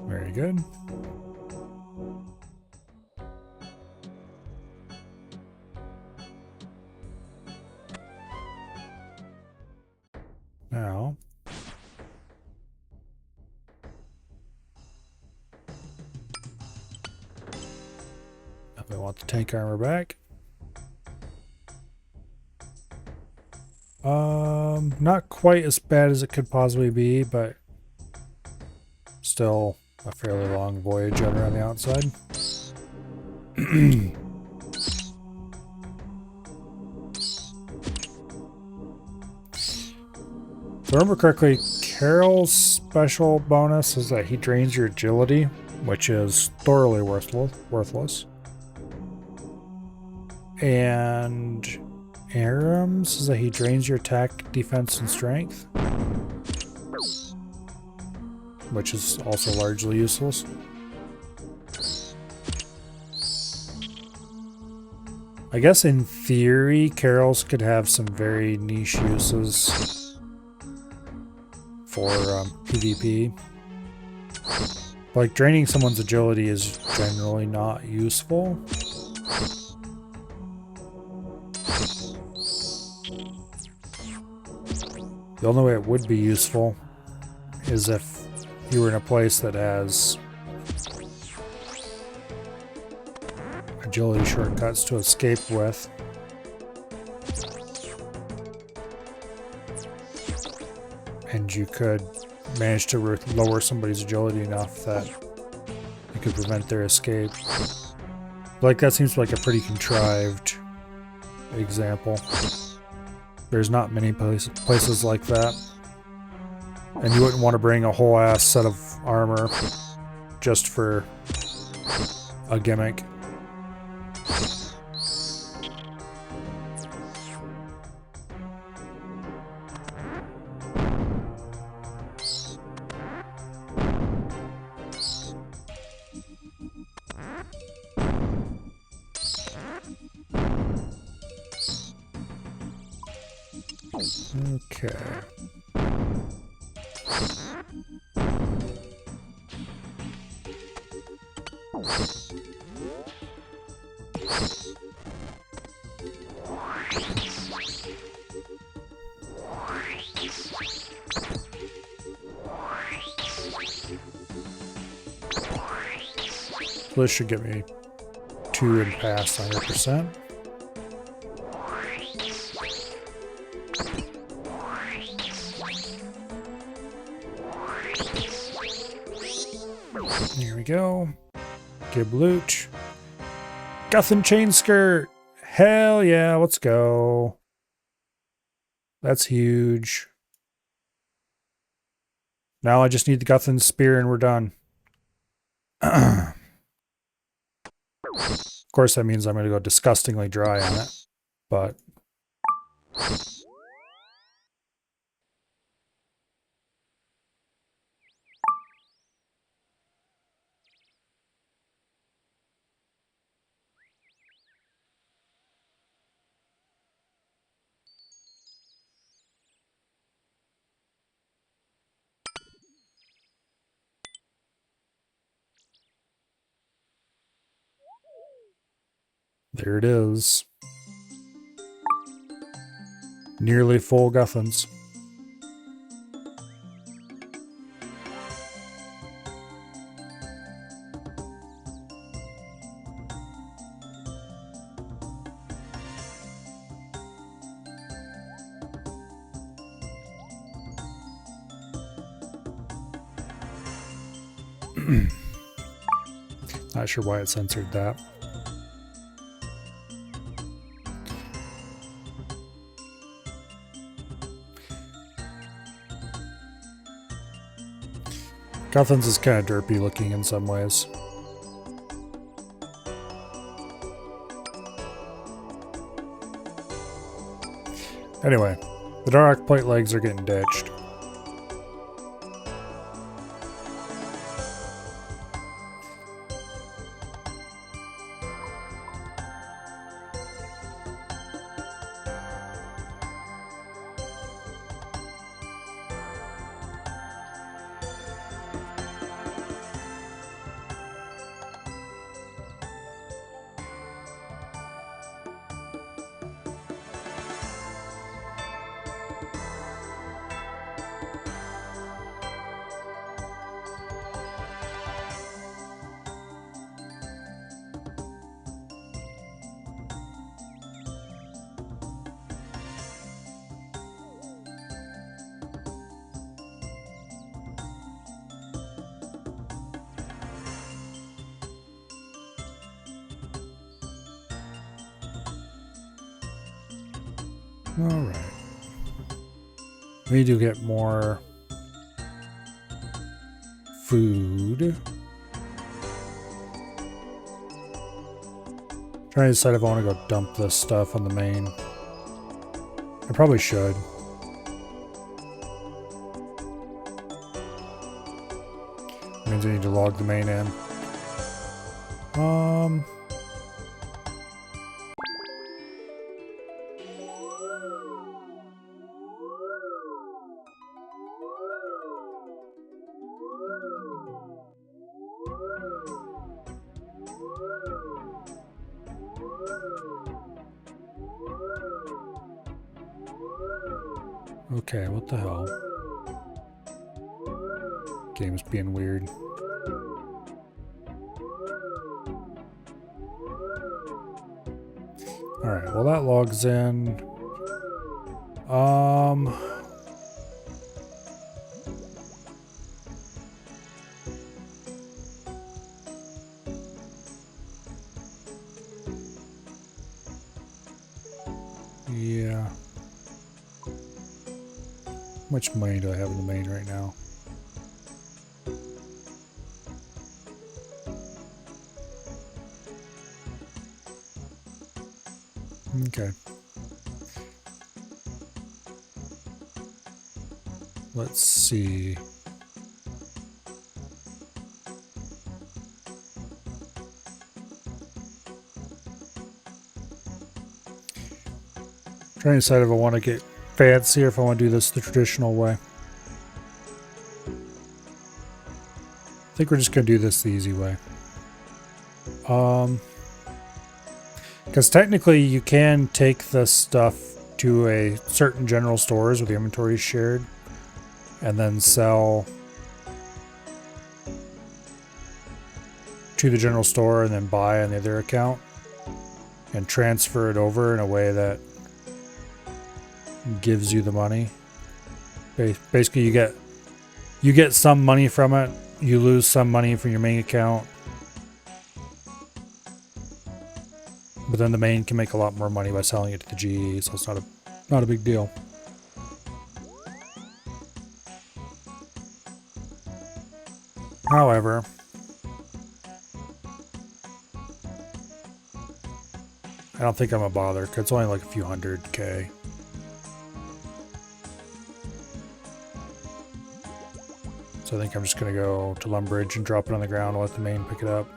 Very good. Now, I want the tank armor back. Not quite as bad as it could possibly be, but still a fairly long voyage around the outside. If I remember correctly, Carol's special bonus is that he drains your agility, which is thoroughly worthless. And Aram's is that he drains your attack, defense, and strength, which is also largely useless. I guess in theory, Carol's could have some very niche uses for PvP. Like, draining someone's agility is generally not useful. The only way it would be useful is if you were in a place that has agility shortcuts to escape with. And you could manage to lower somebody's agility enough that you could prevent their escape. Like, that seems like a pretty contrived example. There's not many places like that. And you wouldn't want to bring a whole ass set of armor just for a gimmick. Okay. This should get me 2 and past 100%. Here we go. Gibloot. Guthan chain skirt. Hell yeah, let's go. That's huge. Now I just need the Guthan spear and we're done. Of course, that means I'm going to go disgustingly dry on it, but there it is. Nearly full Guthans. Not sure why it censored that. Guthans is kind of derpy looking in some ways. Anyway, the dark plate legs are getting ditched. Alright. We need to get more food. Trying to decide if I want to go dump this stuff on the main. I probably should. Means I need to log the main in. Okay, what the hell? Game's being weird. Alright, well that logs in. much money do I have in the main right now? Okay. Let's see. Trying to decide if I want to get fancy or if I want to do this the traditional way. I think we're just going to do this the easy way. Because technically you can take this stuff to a certain general stores where the inventory is shared and then sell to the general store and then buy on the other account and transfer it over in a way that gives you the money. Basically you get some money from it, you lose some money from your main account, but then the main can make a lot more money by selling it to the GE, so it's not a big deal. However, I don't think I'm gonna bother because it's only like a few $100K. So I think I'm just gonna go to Lumbridge and drop it on the ground and let the main pick it up.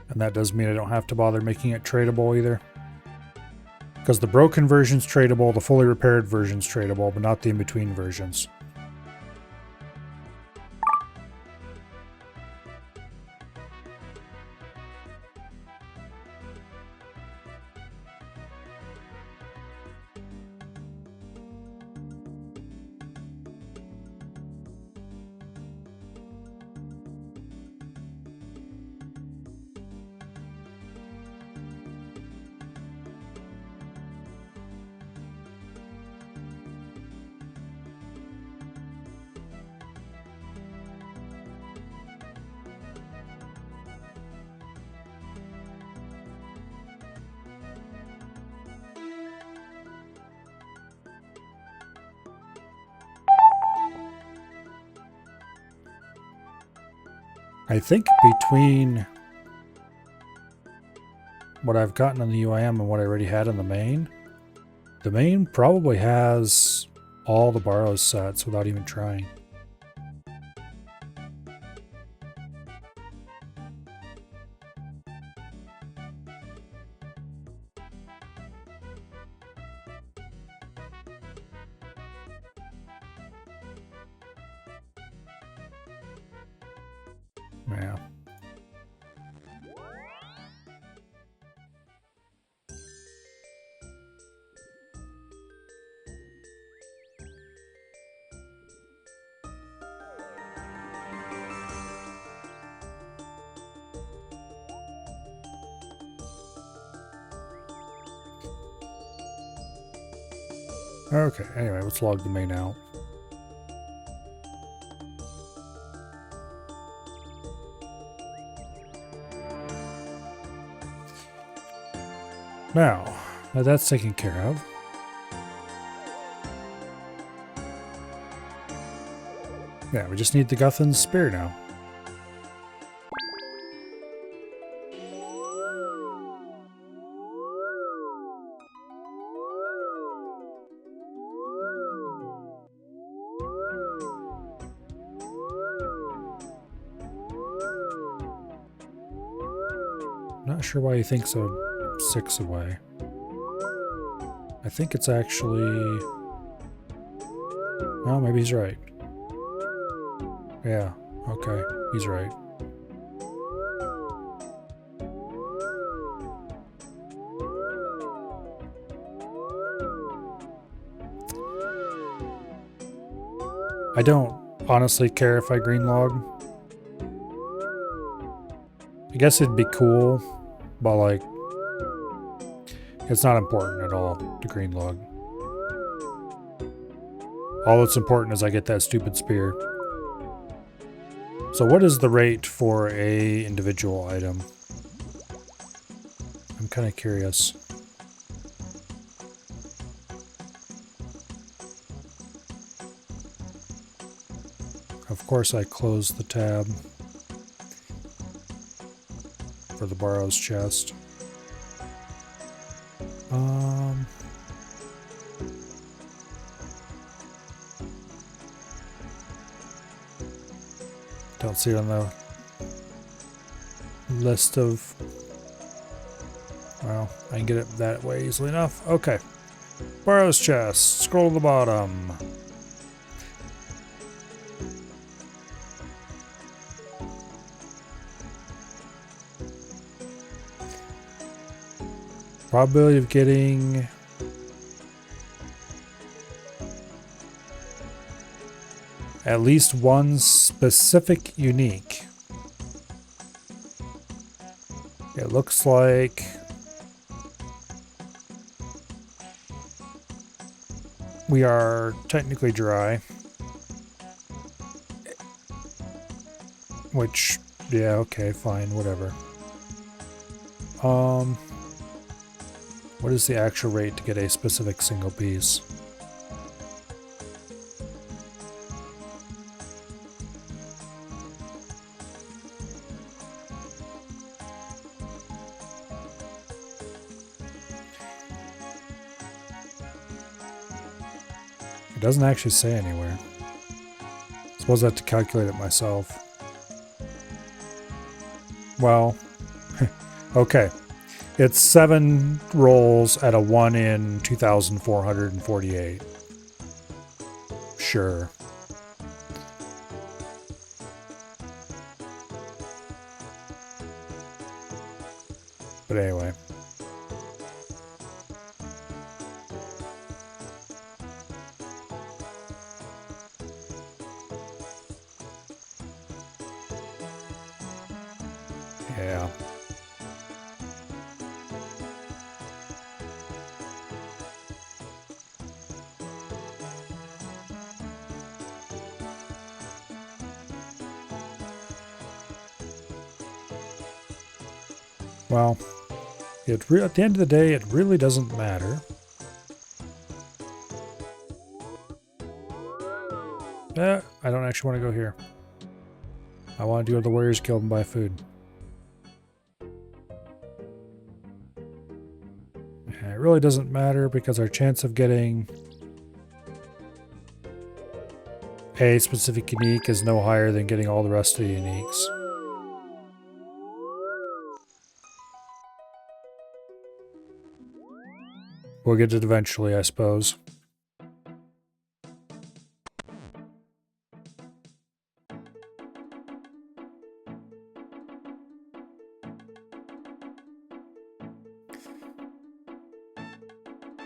And that does mean I don't have to bother making it tradable either. Because the broken version's tradable, the fully repaired version's tradable, but not the in-between versions. I think between what I've gotten on the UIM and what I already had in the main probably has all the Barrows sets without even trying. Yeah. Okay, anyway, let's log the main out. Now that that's taken care of, yeah, we just need the Guthan's spear now. Not sure why he thinks I'm 6 away. I think it's actually... Oh, maybe he's right. Yeah, okay, he's right. I don't honestly care if I green log. I guess it'd be cool, but like, It's not important at all, the green log. All that's important is I get that stupid spear. So what is the rate for a individual item? I'm kind of curious. Of course I closed the tab for the Barrows chest. Don't see it on the list of... Well, I can get it that way easily enough. Okay. Barrows chest. Scroll to the bottom. Probability of getting... at least one specific unique. It looks like... we are technically dry. Which, yeah, okay, fine, whatever. What is the actual rate to get a specific single piece? It doesn't actually say anywhere. I suppose I have to calculate it myself. Well, okay. It's 7 rolls at a 1 in 2,448. Sure. But anyway. Yeah. Well, at the end of the day, it really doesn't matter. I don't actually want to go here. I want to go to the Warriors Guild and buy food. And it really doesn't matter because our chance of getting a specific unique is no higher than getting all the rest of the uniques. We'll get it eventually, I suppose.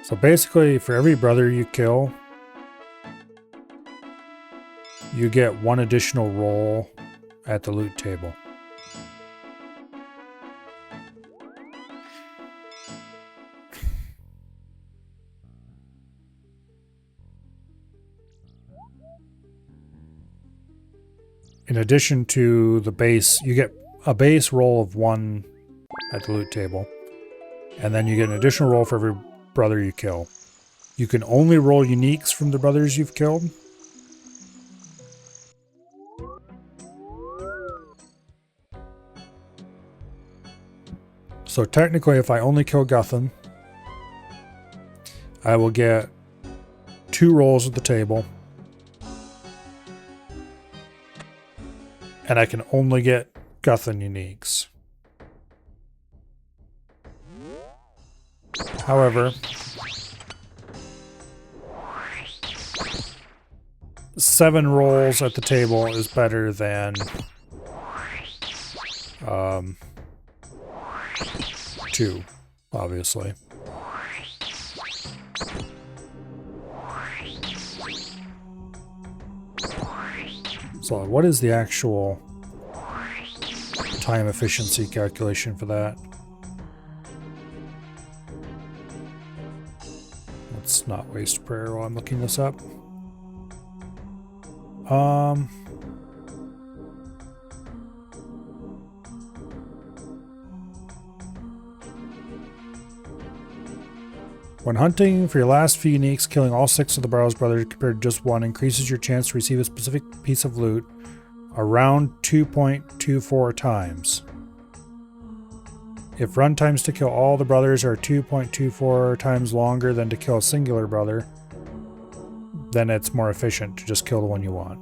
So basically, for every brother you kill, you get 1 additional roll at the loot table. In addition to the base, you get a base roll of 1 at the loot table. And then you get an additional roll for every brother you kill. You can only roll uniques from the brothers you've killed. So technically, if I only kill Guthan, I will get 2 rolls at the table. And I can only get Guthan uniques. However, 7 rolls at the table is better than 2, obviously. So what is the actual time efficiency calculation for that? Let's not waste prayer while I'm looking this up. When hunting for your last few uniques, killing all 6 of the Barrows brothers compared to just 1 increases your chance to receive a specific piece of loot around 2.24 times. If run times to kill all the brothers are 2.24 times longer than to kill a singular brother, then it's more efficient to just kill the one you want.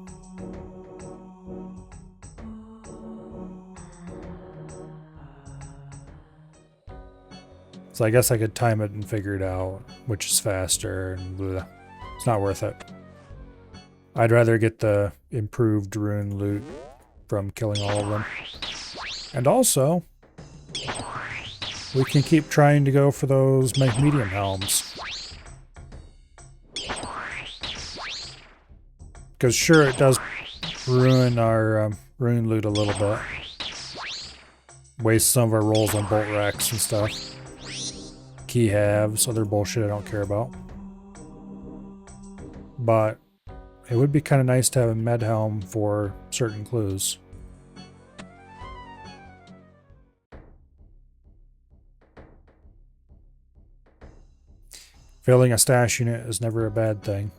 So I guess I could time it and figure it out, which is faster, and blah. It's not worth it. I'd rather get the improved rune loot from killing all of them. And also, we can keep trying to go for those medium helms. Because sure, it does ruin our rune loot a little bit. Waste some of our rolls on bolt racks and stuff. Key halves, other bullshit I don't care about. But it would be kind of nice to have a med helm for certain clues. Filling a stash unit is never a bad thing.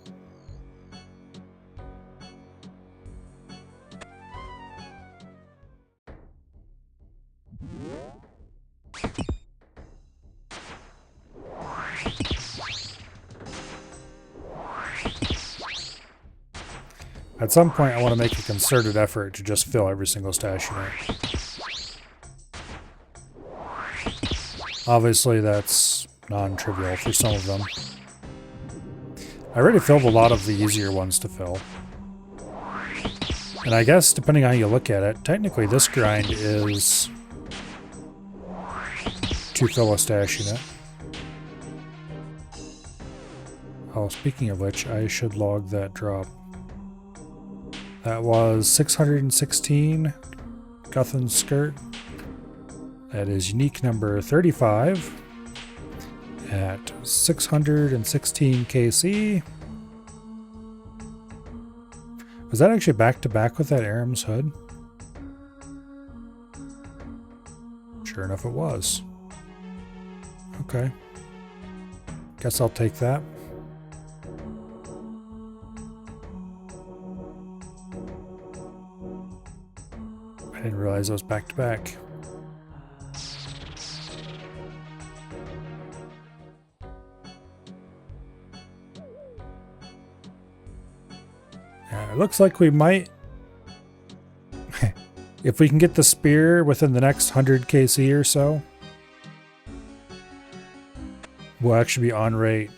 At some point, I want to make a concerted effort to just fill every single stash unit. Obviously, that's non-trivial for some of them. I already filled a lot of the easier ones to fill. And I guess, depending on how you look at it, technically this grind is to fill a stash unit. Oh, speaking of which, I should log that drop. That was 616 Guthan skirt. That is unique number 35 at 616 KC. Was that actually back to back with that Aram's hood? Sure enough, it was. Okay. Guess I'll take that. I didn't realize I was back to back. It looks like we might, if we can get the spear within the next 100 KC or so, we'll actually be on rate.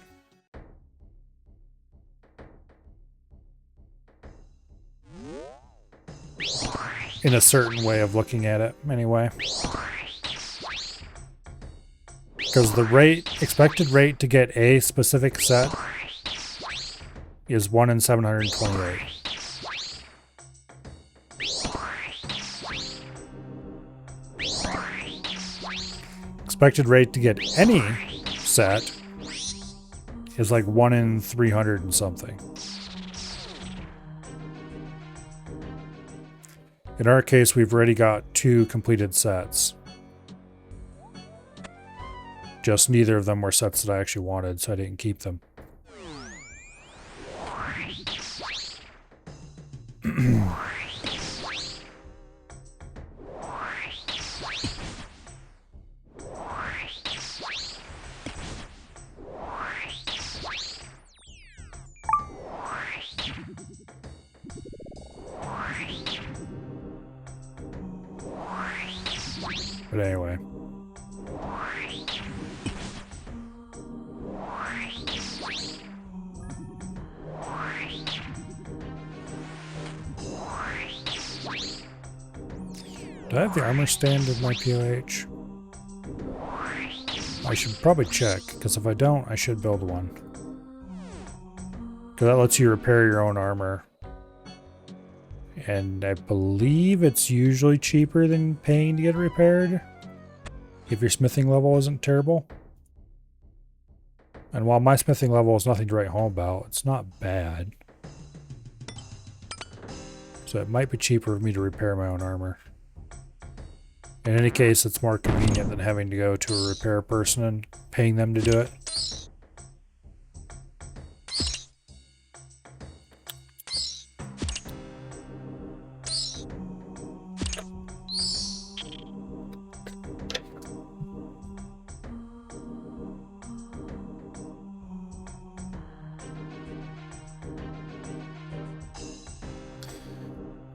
In a certain way of looking at it, anyway. Because the rate, expected rate to get a specific set is 1 in 728. Expected rate to get any set is like 1 in 300 and something. In our case, we've already got 2 completed sets. Just neither of them were sets that I actually wanted, so I didn't keep them. But anyway. Do I have the armor stand in my POH? I should probably check, because if I don't, I should build one. Because that lets you repair your own armor. And I believe it's usually cheaper than paying to get it repaired, if your smithing level isn't terrible. And while my smithing level is nothing to write home about, it's not bad. So it might be cheaper for me to repair my own armor. In any case, it's more convenient than having to go to a repair person and paying them to do it.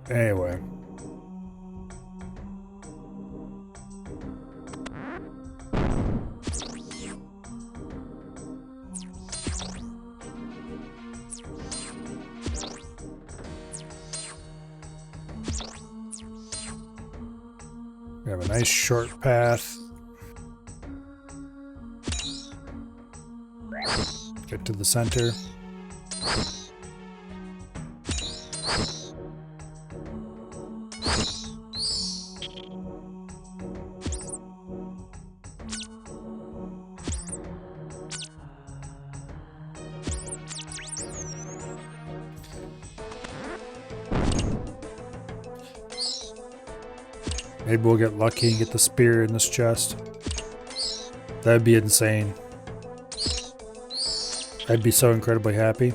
Anyway. We have a nice short path. Get to the center. Maybe we'll get lucky and get the spear in this chest. That'd be insane. I'd be so incredibly happy.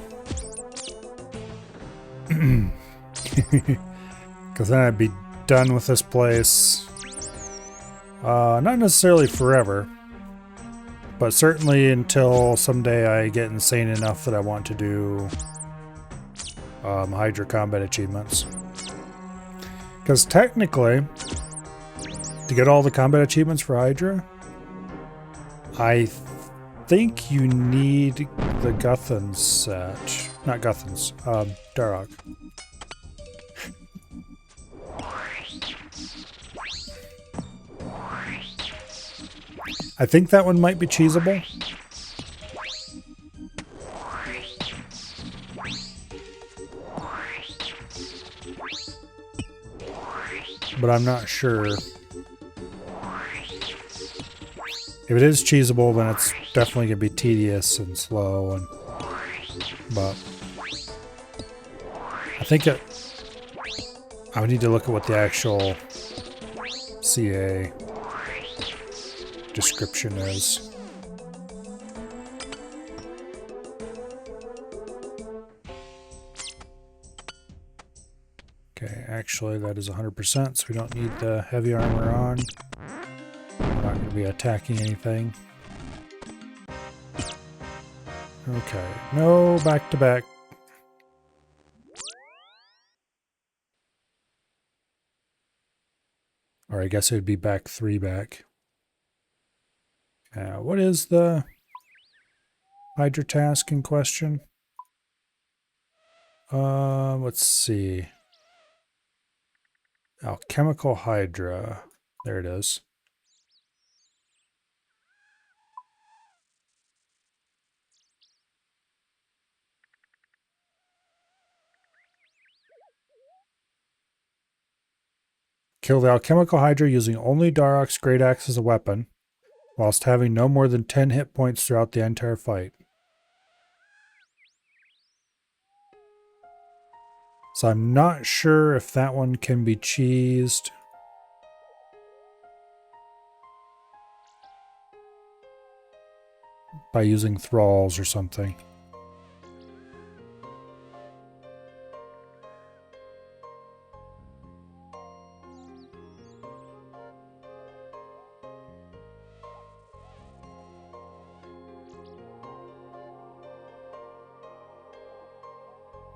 Because then I'd be done with this place. Not necessarily forever. But certainly until someday I get insane enough that I want to do Hydra combat achievements. Because technically, to get all the combat achievements for Hydra, I think you need the Guthans set. Not Guthans, Darok. I think that one might be cheesable. But I'm not sure. If it is cheesable, then it's definitely going to be tedious and slow. But I think I would need to look at what the actual CA description is. Okay, actually that is 100%, so we don't need the heavy armor on. We're not going to be attacking anything. Okay, no back-to-back. Or I guess it would be back 3 back. What is the Hydra task in question? Let's see. Alchemical Hydra. There it is. Kill the Alchemical Hydra using only Darok's Great Axe as a weapon, whilst having no more than 10 hit points throughout the entire fight. So I'm not sure if that one can be cheesed. By using thralls or something.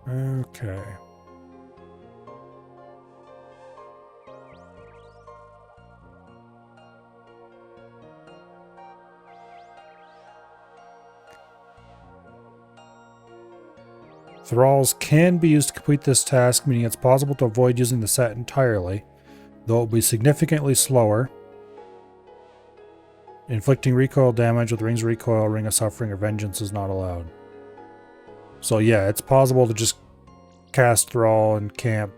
Okay. Thralls can be used to complete this task, meaning it's possible to avoid using the set entirely, though it will be significantly slower. Inflicting recoil damage with Rings of Recoil, Ring of Suffering, or Vengeance is not allowed. So yeah, it's possible to just cast Thrall and camp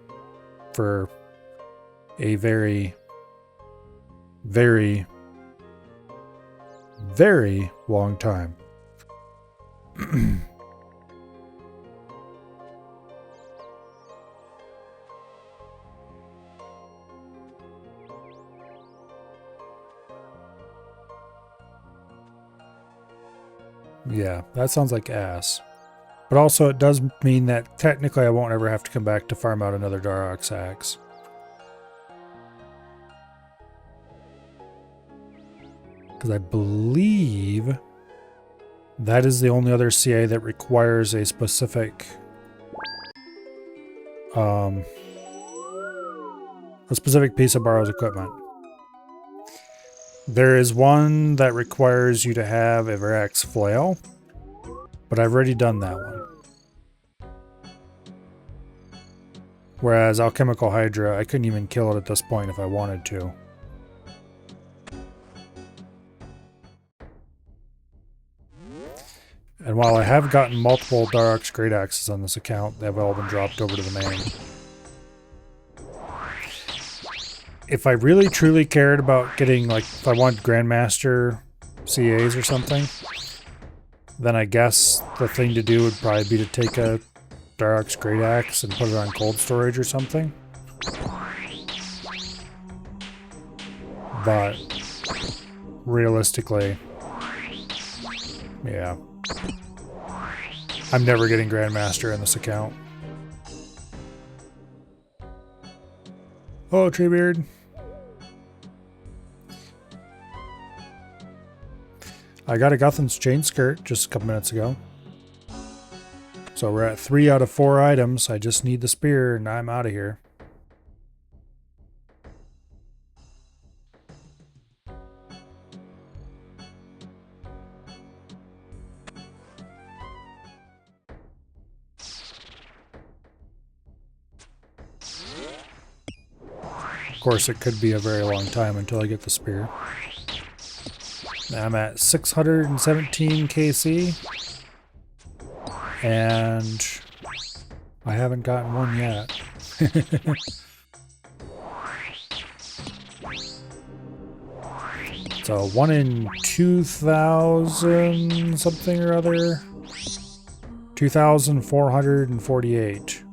for a very, very, very long time. Yeah, that sounds like ass. But also it does mean that technically I won't ever have to come back to farm out another Darrock's axe. Because I believe that is the only other CA that requires a specific piece of Barrows equipment. There is one that requires you to have a Verax flail, but I've already done that one. Whereas Alchemical Hydra, I couldn't even kill it at this point if I wanted to. And while I have gotten multiple Darrock's Great Axes on this account, they've all been dropped over to the main. If I really truly cared about getting, like, if I wanted Grandmaster CAs or something, then I guess the thing to do would probably be to take a Darrock's Great Axe and put it on cold storage or something. But realistically, yeah. I'm never getting Grandmaster in this account. Oh, Treebeard. I got a Guthan's chain skirt just a couple minutes ago. So we're at 3 out of 4 items. I just need the spear and I'm out of here. Of course, it could be a very long time until I get the spear. Now I'm at 617 KC. And I haven't gotten one yet. So 1 in 2,000 something or other. 2,448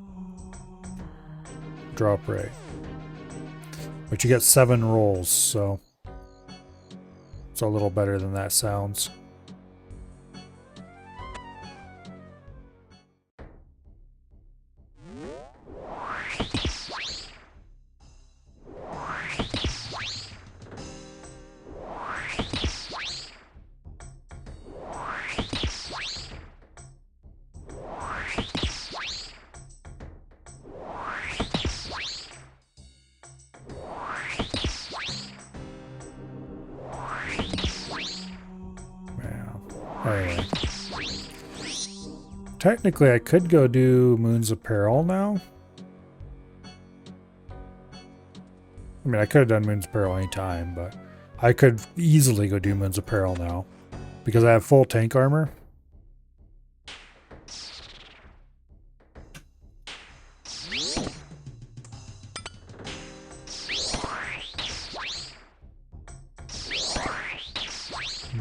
drop rate. But you get 7 rolls, so it's a little better than that sounds. Anyway. Technically, I could go do Moon's Apparel now. I mean, I could have done Moon's Apparel anytime, but I could easily go do Moon's Apparel now. Because I have full tank armor.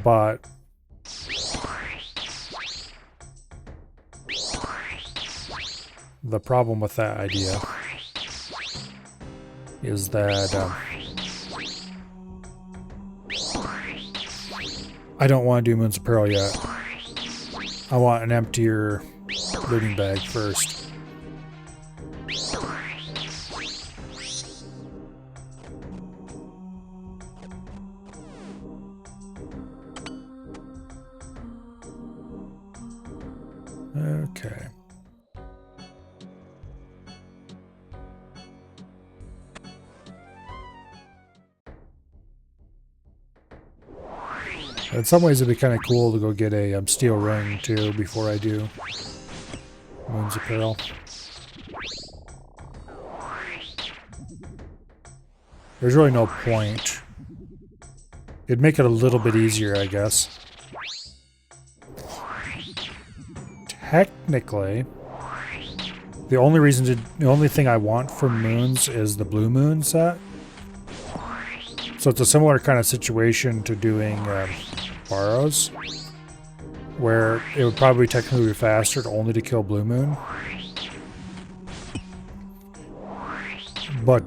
But the problem with that idea is that I don't want to do Moon's Apparel yet. I want an emptier looting bag first. Okay. In some ways, it'd be kind of cool to go get a steel ring too before I do Moon's Apparel. There's really no point. It'd make it a little bit easier, I guess. Technically, the only thing I want from Moons is the Blue Moon set. So it's a similar kind of situation to doing Barrows. where it would probably technically be faster to only to kill Blue Moon. But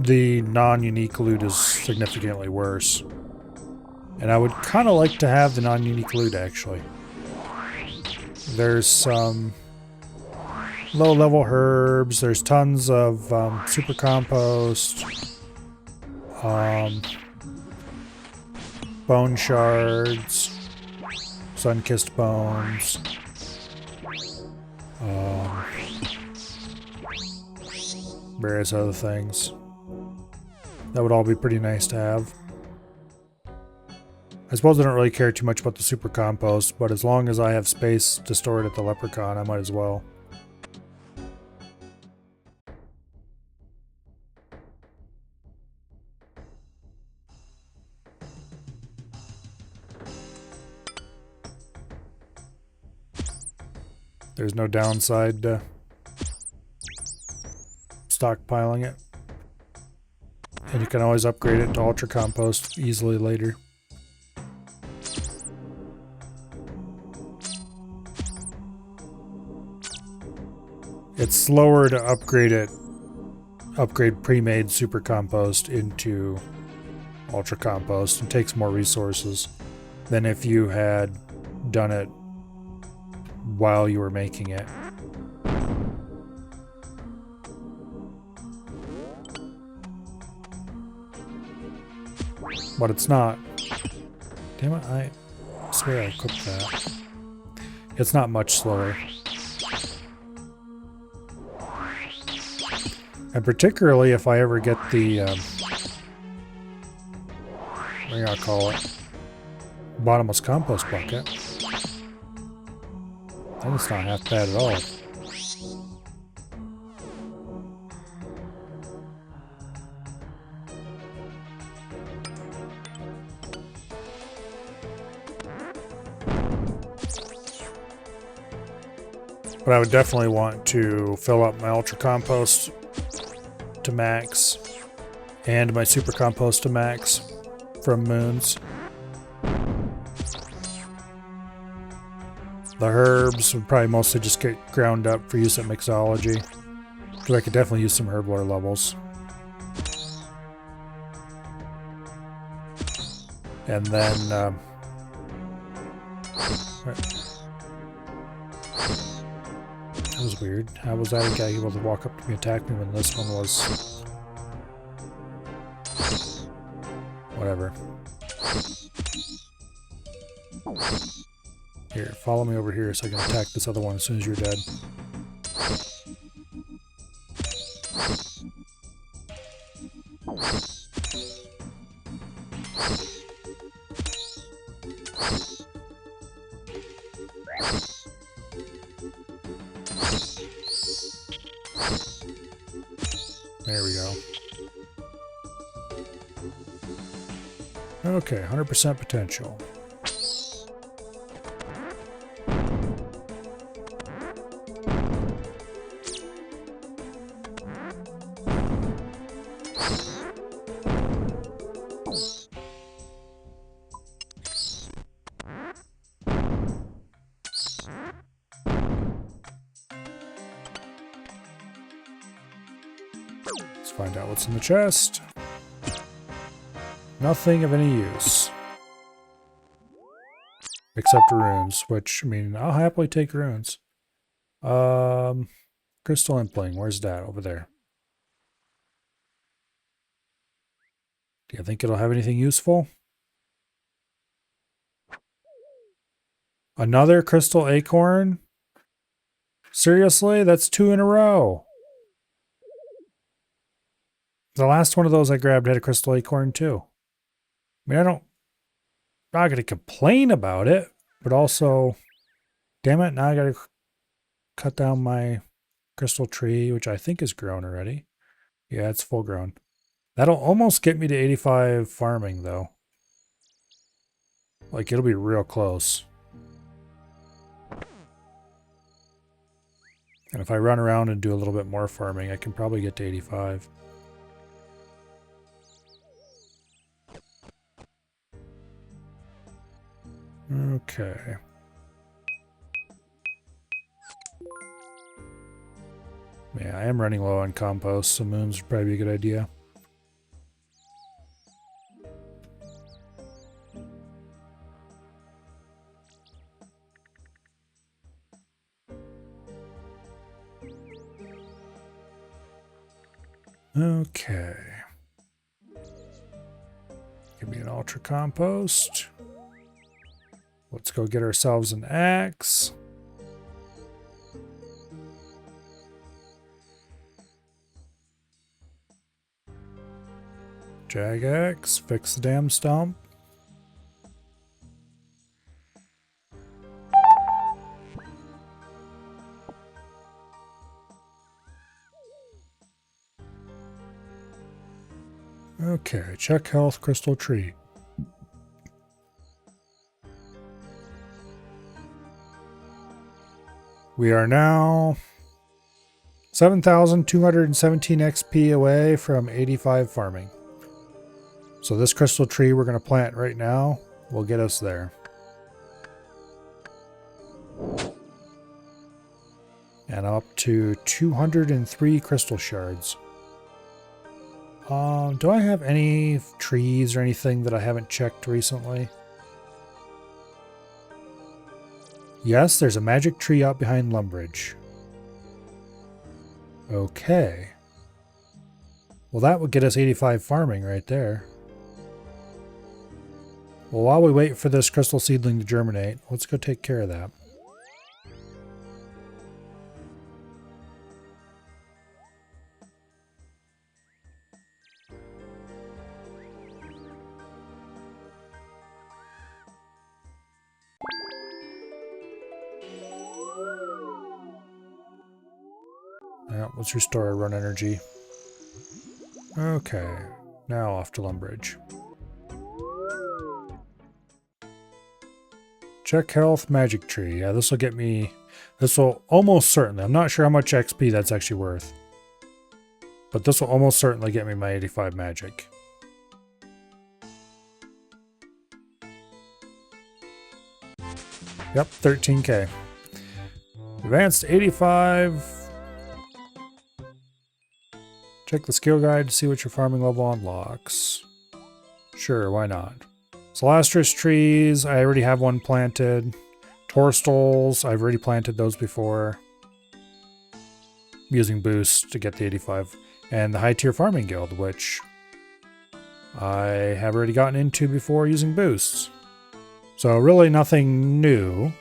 the non-unique loot is significantly worse. And I would kind of like to have the non-unique loot, actually. There's some low-level herbs. There's tons of super compost. Bone shards. Sun-kissed bones. Various other things. That would all be pretty nice to have. I suppose I don't really care too much about the super compost, but as long as I have space to store it at the Leprechaun, I might as well. There's no downside to stockpiling it. And you can always upgrade it to Ultra Compost easily later. It's slower to upgrade pre-made Super Compost into Ultra Compost and takes more resources than if you had done it while you were making it. But it's not. Damn it, I swear I cooked that. It's not much slower. And particularly if I ever get the, what do you call it? Bottomless compost bucket. Then it's not half bad at all. But I would definitely want to fill up my Ultra Compost to max and my Super Compost to max from moons. The herbs would probably mostly just get ground up for use at mixology, because I could definitely use some herb lore levels. And then that was weird. How was that guy able to walk up to me and attack me when this one was... Whatever. Here, follow me over here so I can attack this other one as soon as you're dead. There we go. Okay, 100% potential. Let's find out what's in the chest. Nothing of any use. Except runes, which, I mean, I'll happily take runes. Crystal Impling, where's that? Over there. Do you think it'll have anything useful? Another Crystal Acorn? Seriously? That's 2 in a row. The last one of those I grabbed had a Crystal Acorn too. I mean, I'm not going to complain about it, but also, damn it, now I got to cut down my crystal tree, which I think is grown already. Yeah, it's full grown. That'll almost get me to 85 farming, though. Like, it'll be real close. And if I run around and do a little bit more farming, I can probably get to 85. Okay. Yeah, I am running low on compost, so moons would probably be a good idea. Okay. Give me an ultra compost. Let's go get ourselves an axe. Jag axe, fix the damn stump. Okay, check health, crystal tree. We are now 7,217 XP away from 85 farming. So this crystal tree we're going to plant right now will get us there. And up to 203 crystal shards. Do I have any trees or anything that I haven't checked recently? Yes, there's a magic tree out behind Lumbridge. Okay. Well, that would get us 85 farming right there. Well, while we wait for this crystal seedling to germinate, let's go take care of that. Yeah, let's restore our run energy. Okay, now off to Lumbridge. Check health, magic tree. Yeah, this will get me... This will almost certainly... I'm not sure how much XP that's actually worth. But this will almost certainly get me my 85 magic. Yep, 13k. Advanced 85... Check the skill guide to see what your farming level unlocks. Sure, why not? Celastrus trees, I already have one planted. Torstals, I've already planted those before. I'm using boosts to get the 85. And the high tier farming guild, which I have already gotten into before using boosts. So really nothing new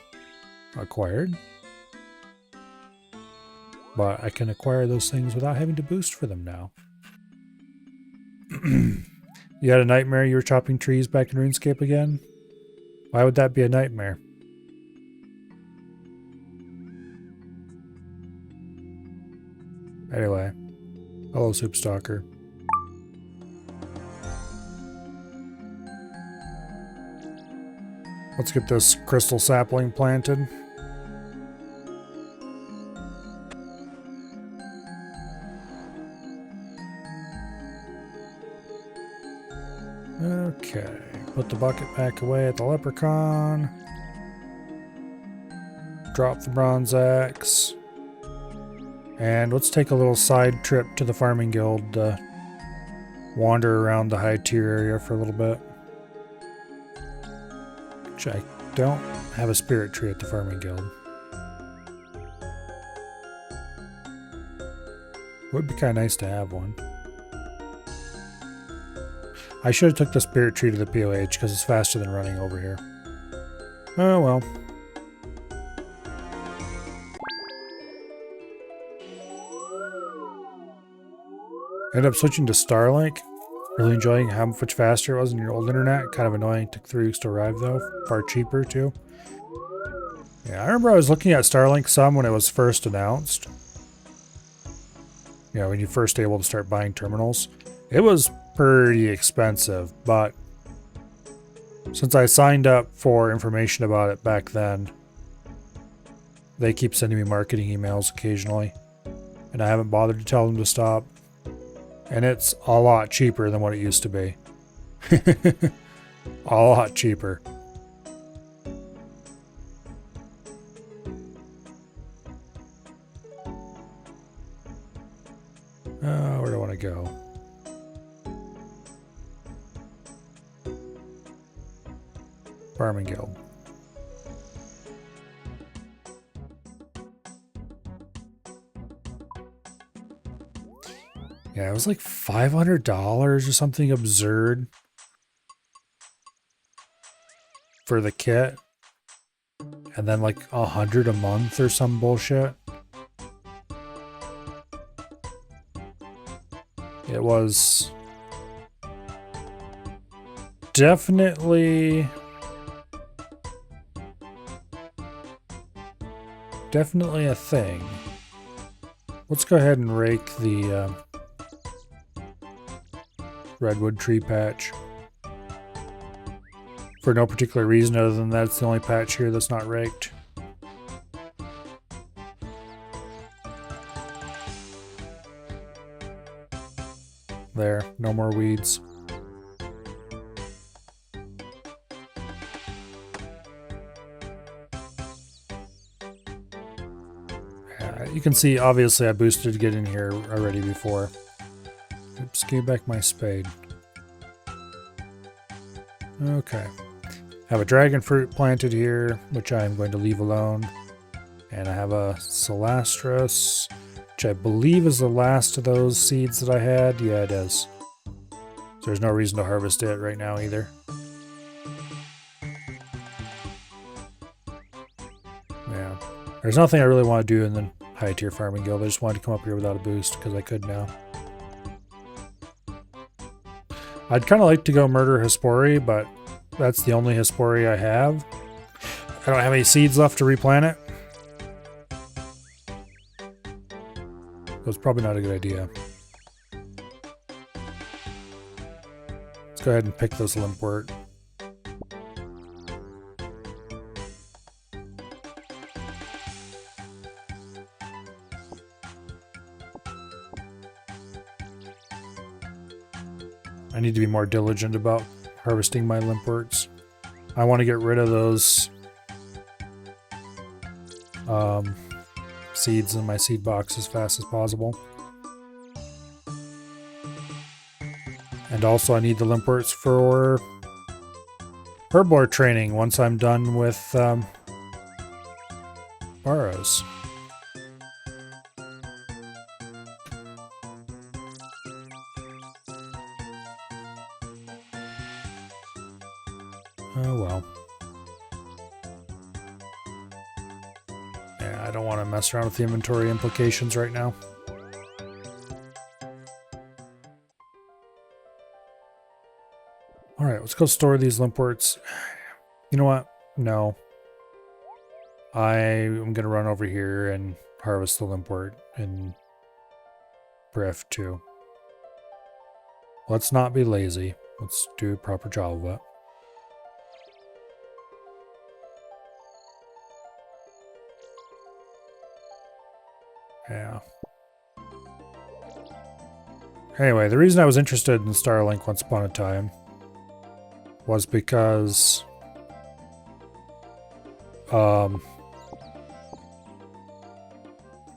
acquired. But I can acquire those things without having to boost for them now. You had a nightmare you were chopping trees back in RuneScape again? Why would that be a nightmare? Anyway. Hello, Soupstalker. Let's get this crystal sapling planted. Okay, put the bucket back away at the leprechaun. Drop the bronze axe. And let's take a little side trip to the farming guild to wander around the high tier area for a little bit. Which I don't have a spirit tree at the farming guild. Would be kind of nice to have one. I should have took the spirit tree to the POH because it's faster than running over here. Oh well. Ended up switching to Starlink. Really enjoying how much faster it was in your old internet. Kind of annoying. Took 3 weeks to arrive though. Far cheaper too. Yeah, I remember I was looking at Starlink some when it was first announced. You know, when you first able to start buying terminals. It was pretty expensive, but since I signed up for information about it back then, they keep sending me marketing emails occasionally, and I haven't bothered to tell them to stop. And it's a lot cheaper than what it used to be. A lot cheaper. Where do I want to go? Farming Guild. Yeah, it was like $500 or something absurd for the kit. And then like $100 a month or some bullshit. It was definitely a thing. Let's go ahead and rake the redwood tree patch. For no particular reason other than that's the only patch here that's not raked. There, no more weeds. You can see, obviously, I boosted to get in here already before. Oops, gave back my spade. Okay. I have a dragon fruit planted here, which I'm going to leave alone. And I have a Celastris, which I believe is the last of those seeds that I had. Yeah, it is. So there's no reason to harvest it right now either. Yeah. There's nothing I really want to do in the high tier farming guild. I just wanted to come up here without a boost because I could now. I'd kind of like to go murder Hespori, but that's the only Hespori I have. I don't have any seeds left to replant it. So it's probably not a good idea. Let's go ahead and pick this limpwort. I need to be more diligent about harvesting my limpworts. I want to get rid of those seeds in my seed box as fast as possible. And also I need the limpworts for herblore training once I'm done with Barrows. Oh well. Yeah, I don't want to mess around with the inventory implications right now. Alright, let's go store these limpworts. You know what? No. I'm going to run over here and harvest the limpwort in Briff too. Let's not be lazy. Let's do a proper job of it. Yeah. Anyway, the reason I was interested in Starlink once upon a time was because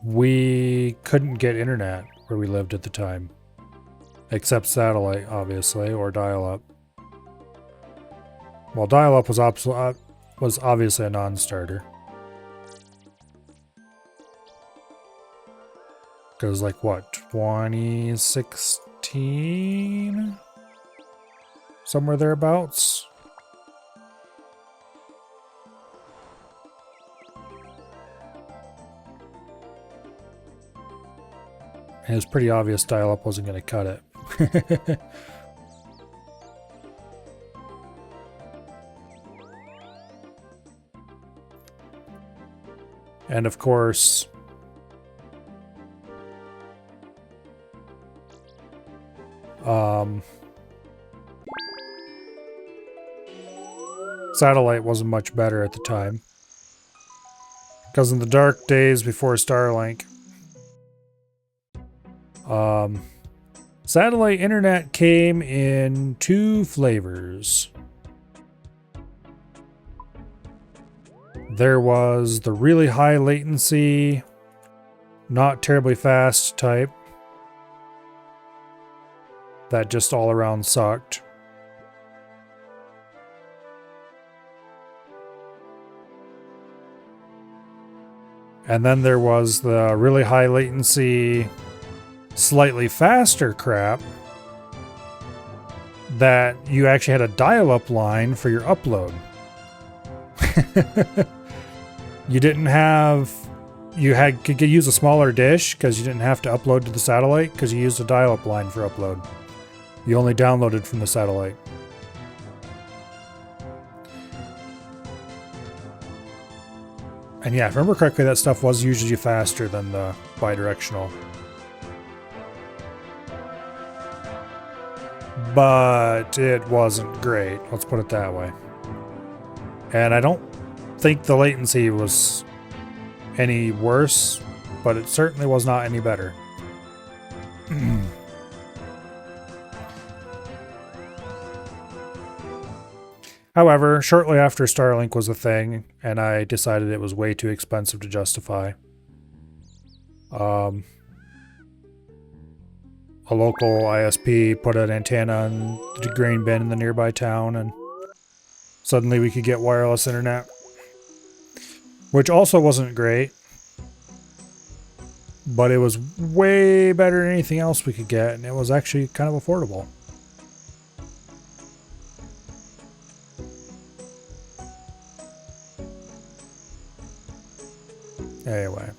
we couldn't get internet where we lived at the time. Except satellite, obviously, or dial-up. Well, dial-up was obviously a non-starter. Because, like, what, 2016? Somewhere thereabouts? And it was pretty obvious dial-up wasn't going to cut it. And of course, satellite wasn't much better at the time. Because in the dark days before Starlink, satellite internet came in two flavors. There was the really high latency, not terribly fast type. that just all around sucked. And then there was the really high latency, slightly faster crap that you actually had a dial-up line for your upload. You didn't have... could use a smaller dish because you didn't have to upload to the satellite because you used a dial-up line for upload. You only downloaded from the satellite. And yeah, if I remember correctly, that stuff was usually faster than the bidirectional. But it wasn't great, let's put it that way. And I don't think the latency was any worse, but it certainly was not any better. However, shortly after Starlink was a thing, and I decided it was way too expensive to justify, a local ISP put an antenna in the grain bin in the nearby town, and suddenly we could get wireless internet. Which also wasn't great, but it was way better than anything else we could get, and it was actually kind of affordable. Anyway.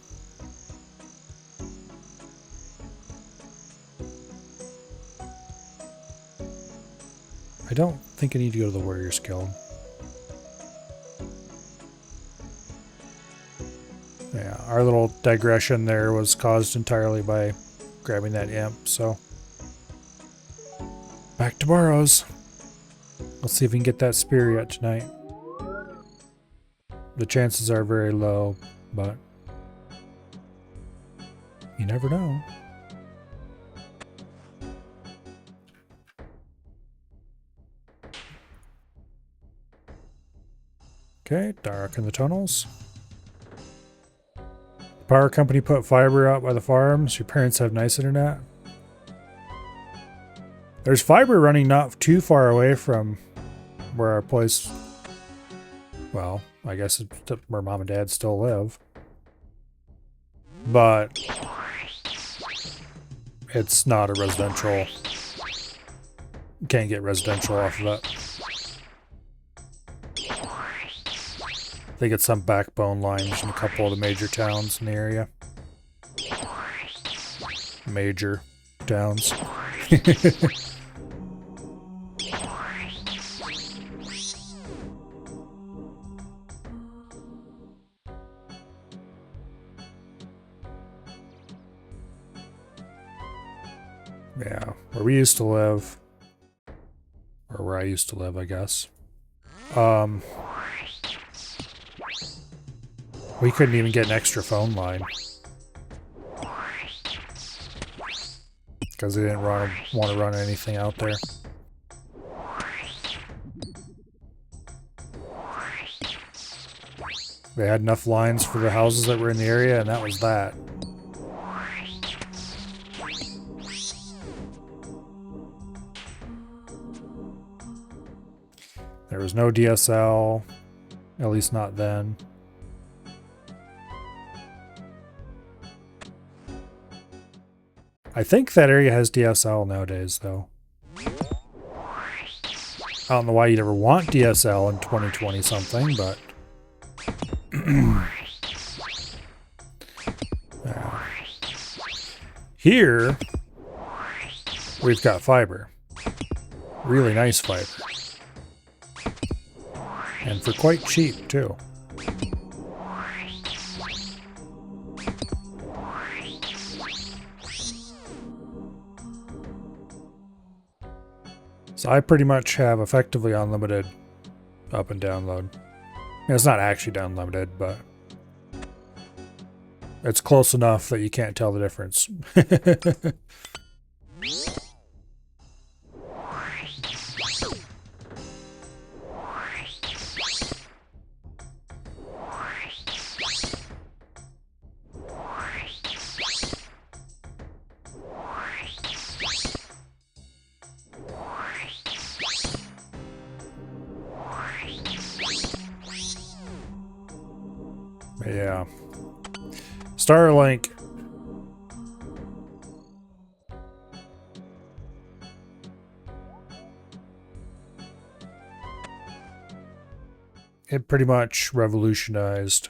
I don't think I need to go to the Warriors Guild. Yeah, our little digression there was caused entirely by grabbing that imp, so... Back to Barrows. Let's see if we can get that spear yet tonight. The chances are very low, but... you never know. Okay, dark in the tunnels. The power company put fiber out by the farms. Your parents have nice internet. There's fiber running not too far away from where our place... well, I guess it's where Mom and Dad still live. But... it's not a residential... you can't get residential off of it. I think it's some backbone lines in a couple of the major towns in the area. Major towns. Yeah, where we used to live, or where I used to live, I guess. We couldn't even get an extra phone line. Because they didn't want to run anything out there. They had enough lines for the houses that were in the area, and that was that. There was no DSL, at least not then. I think that area has DSL nowadays, though. I don't know why you'd ever want DSL in 2020 something, but... Here, we've got fiber. Really nice fiber. And for quite cheap, too. So I pretty much have effectively unlimited up and download. It's not actually unlimited, but it's close enough that you can't tell the difference. Yeah. Starlink. It pretty much revolutionized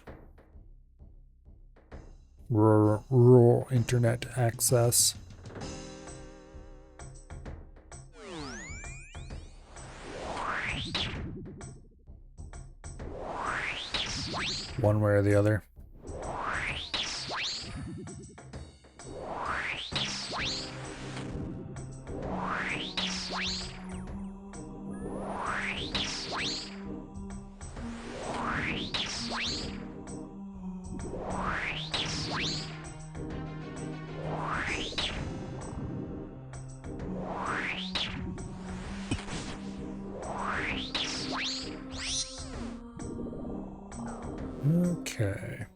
rural internet access. One way or the other. Okay.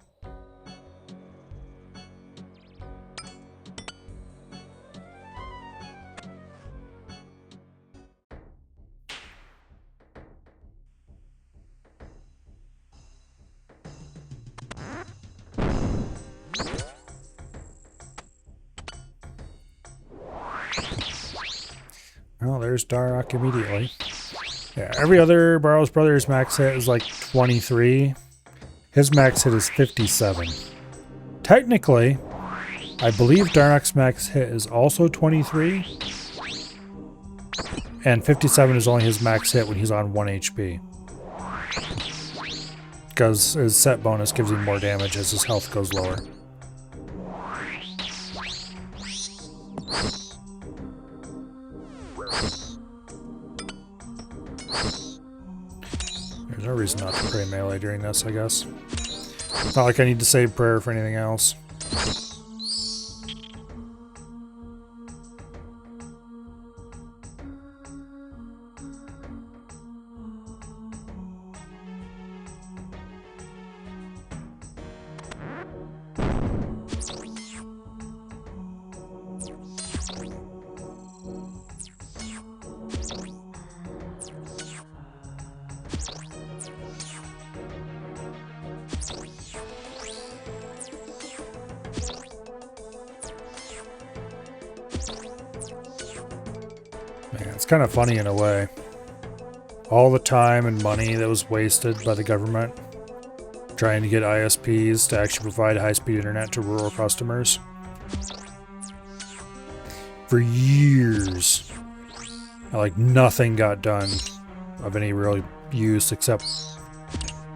Well, there's Darok immediately. Yeah, every other Barrows Brothers max hit is like 23. His max hit is 57. Technically, I believe Darnok's max hit is also 23. And 57 is only his max hit when he's on 1 HP. Because his set bonus gives him more damage as his health goes lower. There's no reason not to pray melee during this, I guess. Not like I need to save prayer for anything else. Man, it's kind of funny in a way. All the time and money that was wasted by the government trying to get ISPs to actually provide high-speed internet to rural customers. For years, like nothing got done of any real use except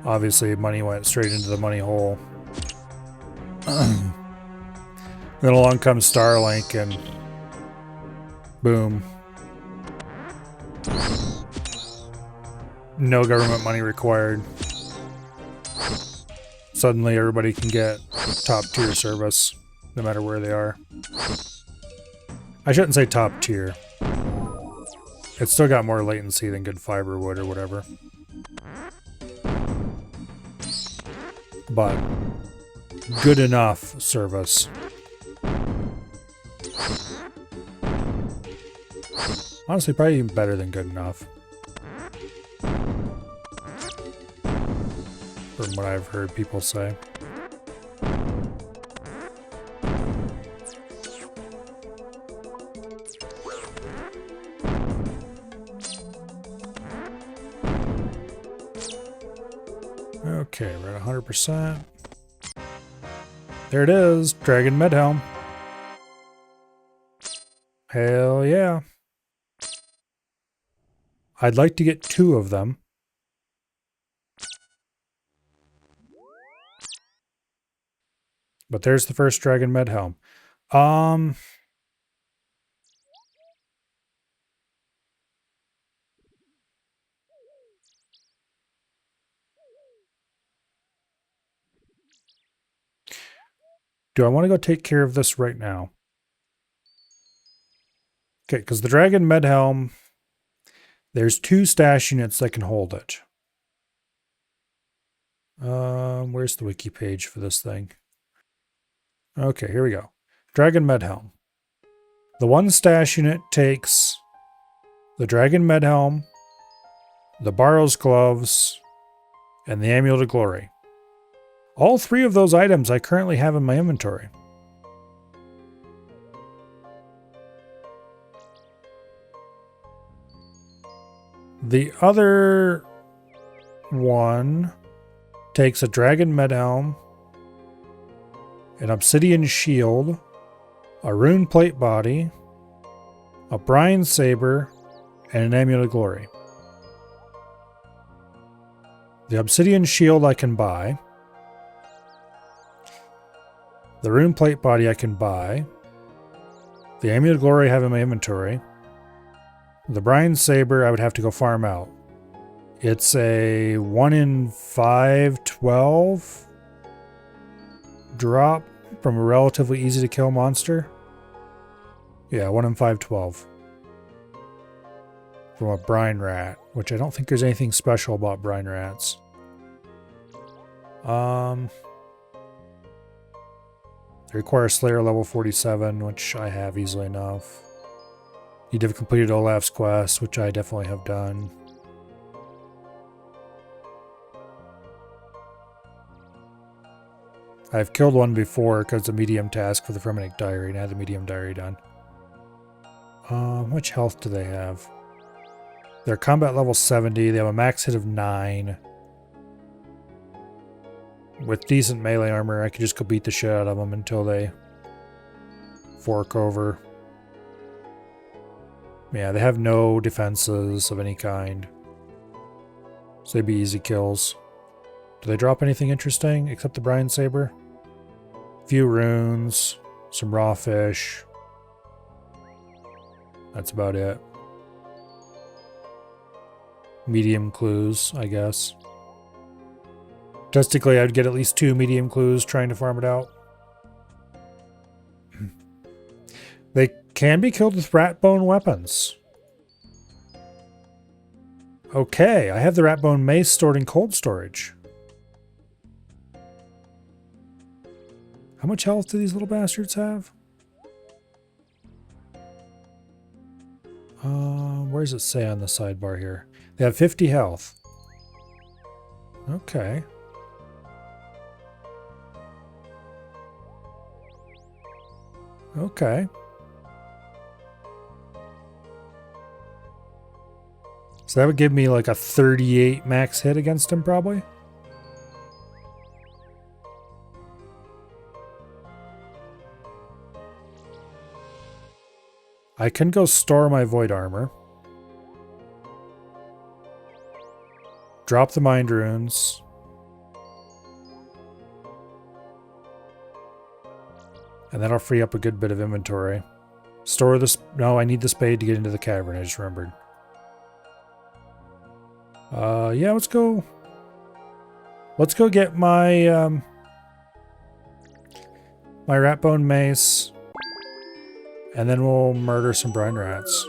obviously money went straight into the money hole. Then along comes Starlink and boom. No government money required. Suddenly everybody can get top tier service, no matter where they are. I shouldn't say top tier. It's still got more latency than good fiber would or whatever. But good enough service. Honestly, probably even better than good enough. From what I've heard people say. Okay, we're at 100%. There it is, Dragon Medhelm. Hell yeah. I'd like to get 2 of them. But there's the first Dragon Medhelm. Do I want to go take care of this right now? Okay, because the Dragon Medhelm, there's 2 stash units that can hold it. Where's the wiki page for this thing? Okay, here we go. Dragon Medhelm. The 1 stash unit takes the Dragon Medhelm, the Barrows gloves, and the Amulet of Glory. All 3 of those items I currently have in my inventory. The other one takes a dragon medhelm, an obsidian shield, a rune plate body, a brine saber, and an amulet of glory. The obsidian shield I can buy. The rune plate body I can buy. The amulet of glory I have in my inventory. The brine saber I would have to go farm out. It's a 1 in 512 drop from a relatively easy to kill monster. Yeah, 1 in 512. From a brine rat, which I don't think there's anything special about brine rats. They require Slayer level 47, which I have easily enough. Need to have completed Olaf's quest, which I definitely have done. I've killed one before because it's a medium task for the Fremennik Diary, and I had the medium diary done. Which health do they have? They're combat level 70. They have a max hit of 9. With decent melee armor, I could just go beat the shit out of them until they fork over. Yeah, they have no defenses of any kind. So they'd be easy kills. Do they drop anything interesting except the brine saber? A few runes, some raw fish. That's about it. Medium clues, I guess. Statistically, I'd get at least 2 medium clues trying to farm it out. They can be killed with rat bone weapons. Okay, I have the rat bone mace stored in cold storage. How much health do these little bastards have? Where does it say on the sidebar here? They have 50 health. Okay. Okay. So that would give me like a 38 max hit against him, probably. I can go store my void armor. Drop the mind runes. And that'll free up a good bit of inventory. Store this. No, I need the spade to get into the cavern. I just remembered. Yeah, let's go. Let's go get my my rat bone mace, and then we'll murder some brine rats.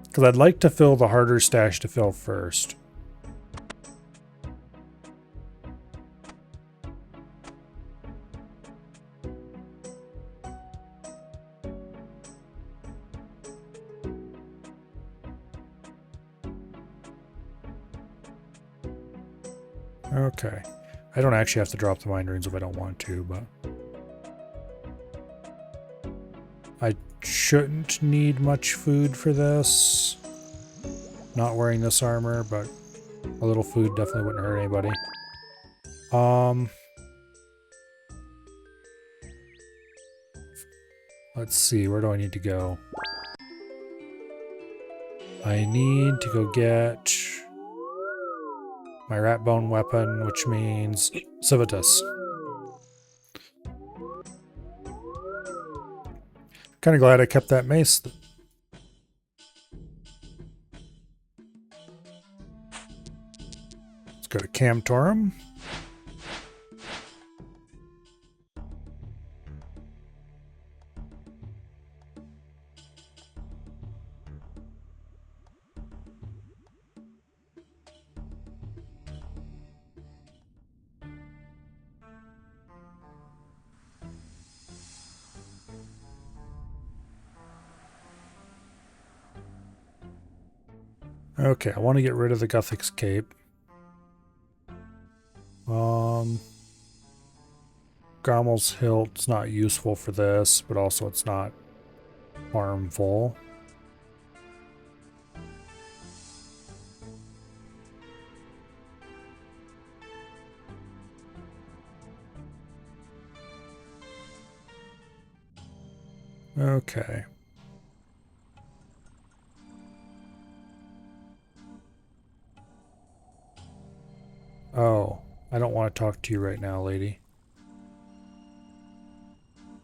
Because I'd like to fill the harder stash to fill first. Okay. I don't actually have to drop the mind runes if I don't want to, but I shouldn't need much food for this. Not wearing this armor, but a little food definitely wouldn't hurt anybody. Let's see, where do I need to go? I need to go get my rat bone weapon, which means Civitas. Kind of glad I kept that mace. Let's go to Camtorum. Okay, I want to get rid of the Guthix Cape. Gommel's Hilt's not useful for this, but also it's not harmful. Okay. Oh, I don't want to talk to you right now, lady.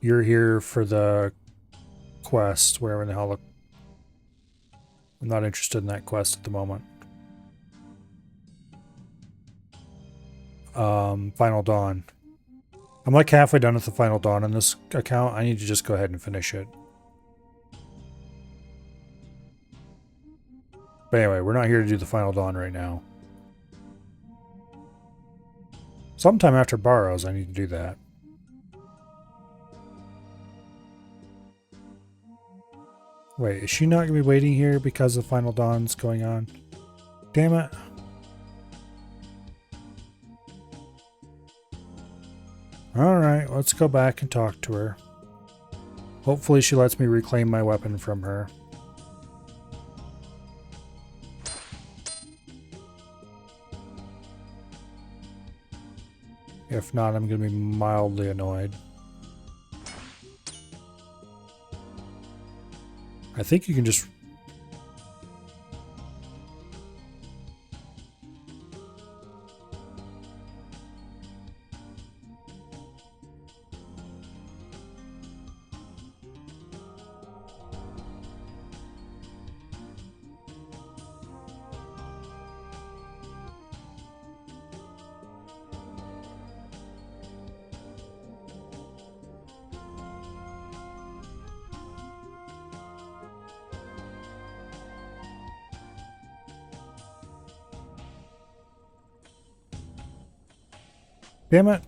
You're here for the quest, wherever in the hell. I'm not interested in that quest at the moment. Final Dawn. I'm like halfway done with the Final Dawn on this account. I need to just go ahead and finish it. But anyway, we're not here to do the Final Dawn right now. Sometime after Barrows, I need to do that. Wait, is she not going to be waiting here because the Final Dawn's going on? Damn it. Alright, let's go back and talk to her. Hopefully she lets me reclaim my weapon from her. If not, I'm going to be mildly annoyed. I think you can just... Damn it.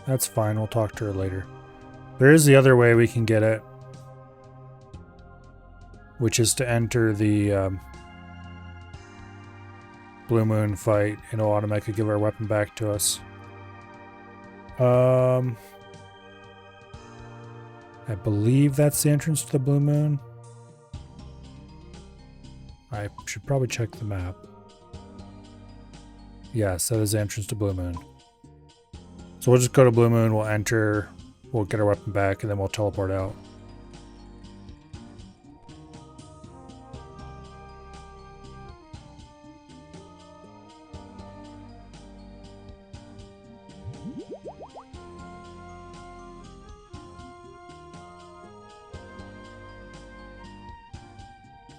That's fine. We'll talk to her later. There is the other way we can get it, which is to enter the Blue Moon fight, and it'll automatically give our weapon back to us. I believe that's the entrance to the Blue Moon. I should probably check the map. Yes, that is the entrance to Blue Moon. So we'll just go to Blue Moon, we'll enter, we'll get our weapon back, and then we'll teleport out.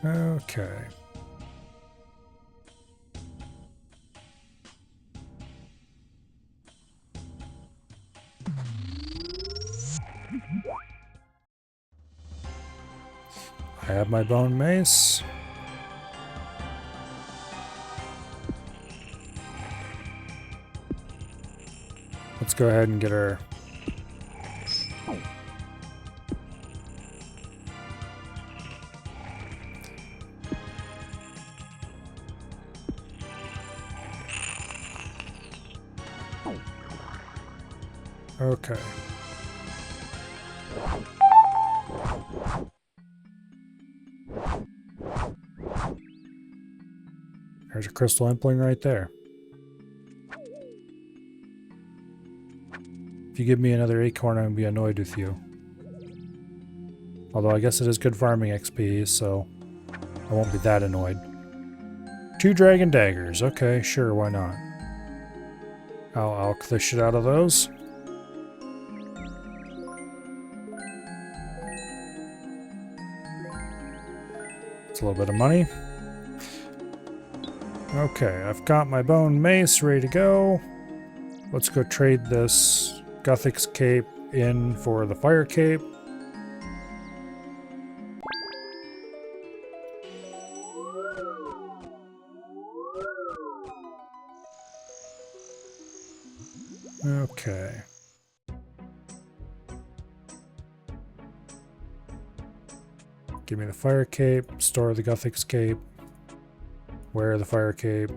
Okay. I have my bone mace. Let's go ahead and get our... Okay. There's a crystal impling right there. If you give me another acorn, I'm going to be annoyed with you. Although I guess it is good farming XP, so I won't be that annoyed. 2 dragon daggers. Okay, sure, why not? I'll alch the shit out of those. It's a little bit of money. Okay, I've got my bone mace ready to go. Let's go trade this Guthix cape in for the fire cape. Okay. Give me the fire cape, store the Guthix cape, wear the fire cape.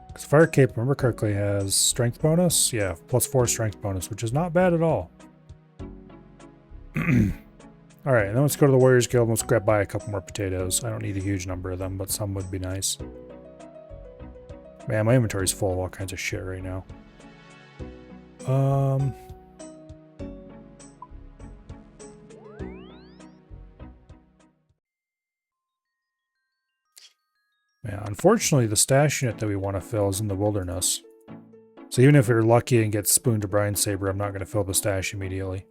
Because fire cape, remember correctly, has strength bonus? Yeah, +4 strength bonus, which is not bad at all. Alright, and then let's go to the Warriors Guild and let's grab by a couple more potatoes. I don't need a huge number of them, but some would be nice. Man, my inventory's full of all kinds of shit right now. Yeah, unfortunately, the stash unit that we want to fill is in the wilderness. So even if we're lucky and get spooned to Brine Saber, I'm not going to fill the stash immediately.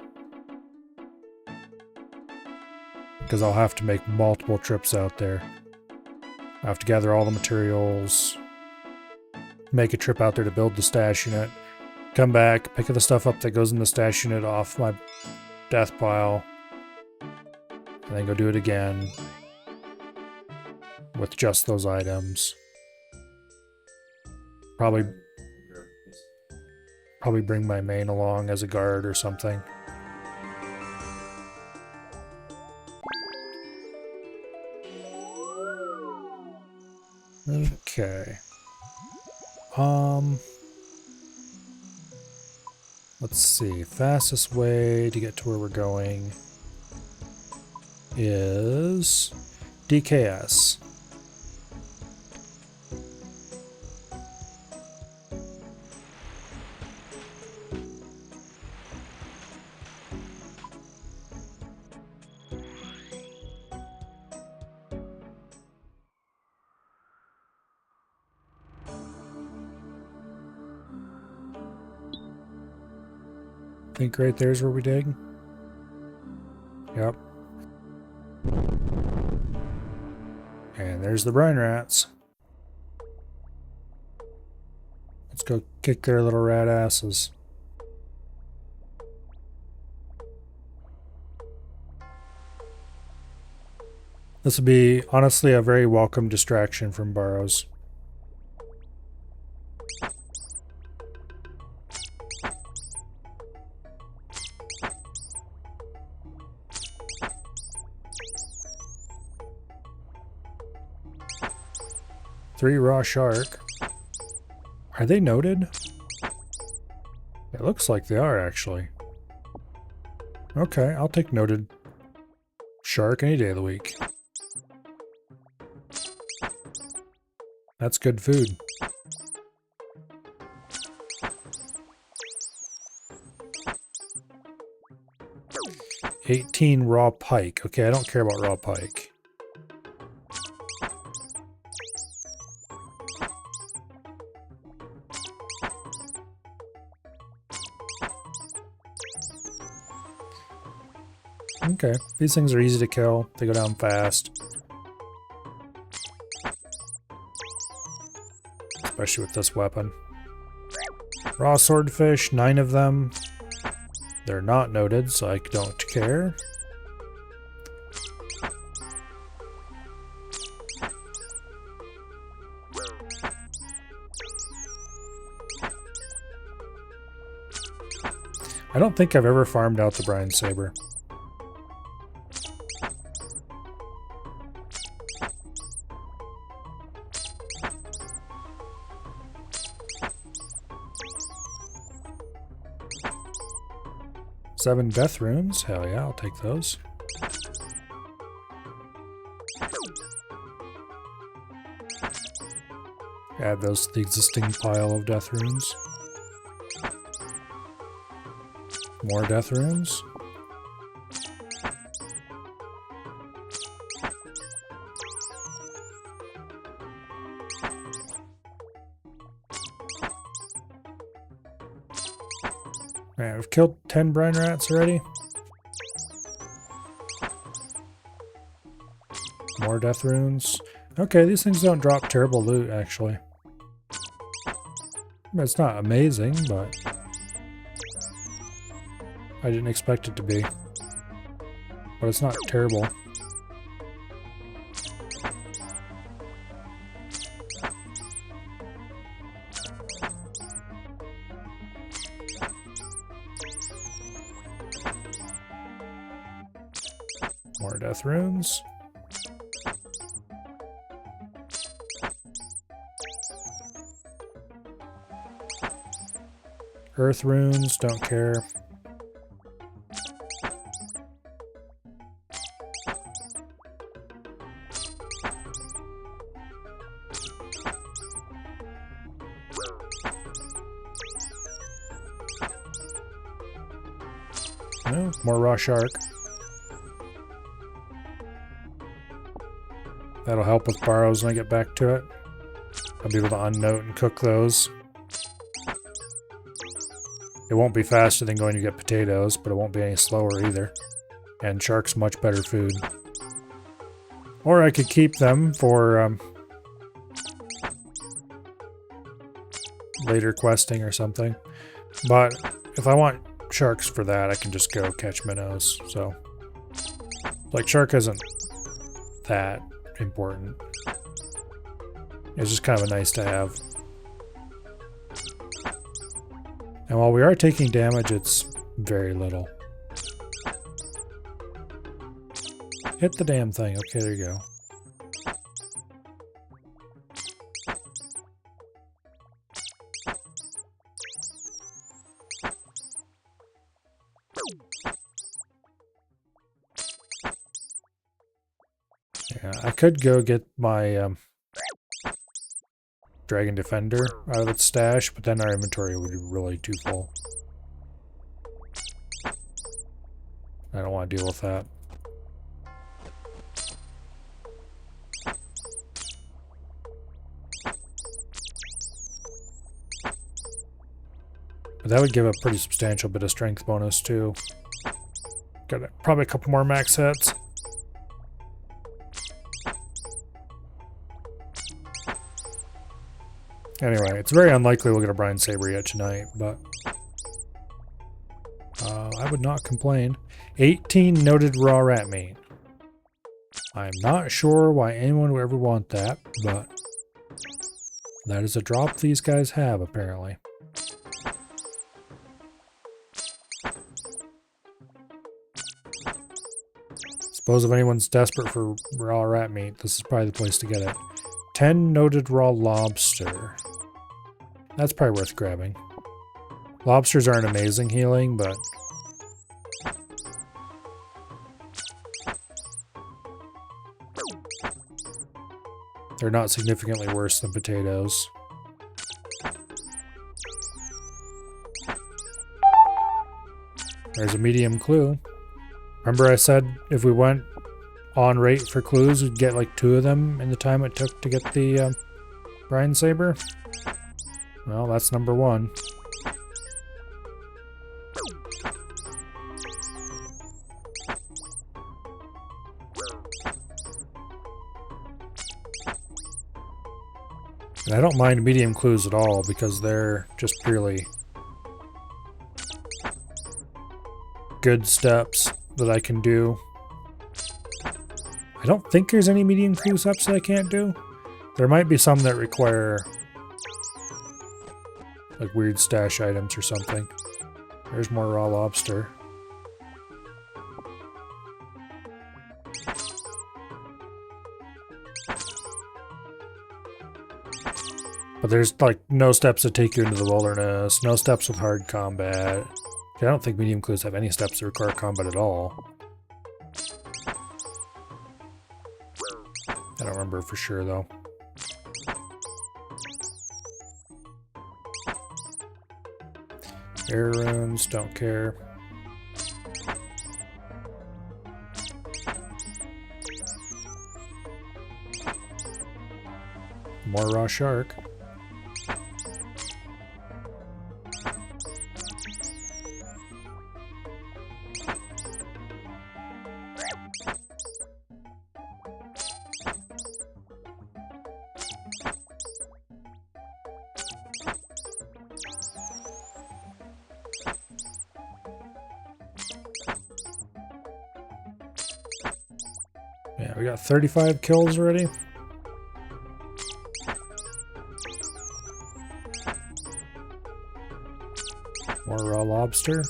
Because I'll have to make multiple trips out there. I have to gather all the materials, make a trip out there to build the stash unit, come back, pick the stuff up that goes in the stash unit off my death pile, and then go do it again with just those items. Probably bring my main along as a guard or something. Okay. Let's see. Fastest way to get to where we're going is DKS. I think right there's where we dig. Yep. And there's the brine rats. Let's go kick their little rat asses. This would be, honestly, a very welcome distraction from Barrows. Three raw shark. Are they noted? It looks like they are, actually. Okay, I'll take noted shark any day of the week. That's good food. $18 raw pike. Okay, I don't care about raw pike. Okay, these things are easy to kill. They go down fast. Especially with this weapon. Raw swordfish, 9 of them. They're not noted, so I don't care. I don't think I've ever farmed out the brine saber. Seven death runes. Hell yeah, I'll take those. Add those to the existing pile of death runes. More death runes. Alright, we've killed 10 brine rats already. More death runes. Okay, these things don't drop terrible loot, actually. It's not amazing, but I didn't expect it to be. But it's not terrible. More death runes. Earth runes, don't care. No, more raw shark. That'll help with Barrows when I get back to it. I'll be able to unnote and cook those. It won't be faster than going to get potatoes, but it won't be any slower either. And shark's much better food. Or I could keep them for later questing or something. But if I want sharks for that, I can just go catch minnows. So, like, shark isn't that important. It's just kind of a nice to have. And while we are taking damage, it's very little. Hit the damn thing. Okay, there you go. Yeah, I could go get my Dragon Defender out of its stash, but then our inventory would be really too full. I don't want to deal with that. But that would give a pretty substantial bit of strength bonus too. Got probably a couple more max hits. Anyway, it's very unlikely we'll get a Brine Saber yet tonight, but I would not complain. 18 noted raw rat meat. I'm not sure why anyone would ever want that, but that is a drop these guys have, apparently. Suppose if anyone's desperate for raw rat meat, this is probably the place to get it. 10 noted raw lobster. That's probably worth grabbing. Lobsters aren't amazing healing, but they're not significantly worse than potatoes. There's a medium clue. Remember I said if we went on rate for clues, we'd get like 2 of them in the time it took to get the Brine Saber? Well, that's number 1. And I don't mind medium clues at all because they're just purely good steps that I can do. I don't think there's any medium clue steps that I can't do. There might be some that require like weird stash items or something. There's more raw lobster. But there's like no steps that take you into the wilderness, no steps with hard combat. I don't think medium clues have any steps that require combat at all. I don't remember for sure though. Air runes, don't care. More raw shark. Yeah, we got 35 kills already. More raw lobster.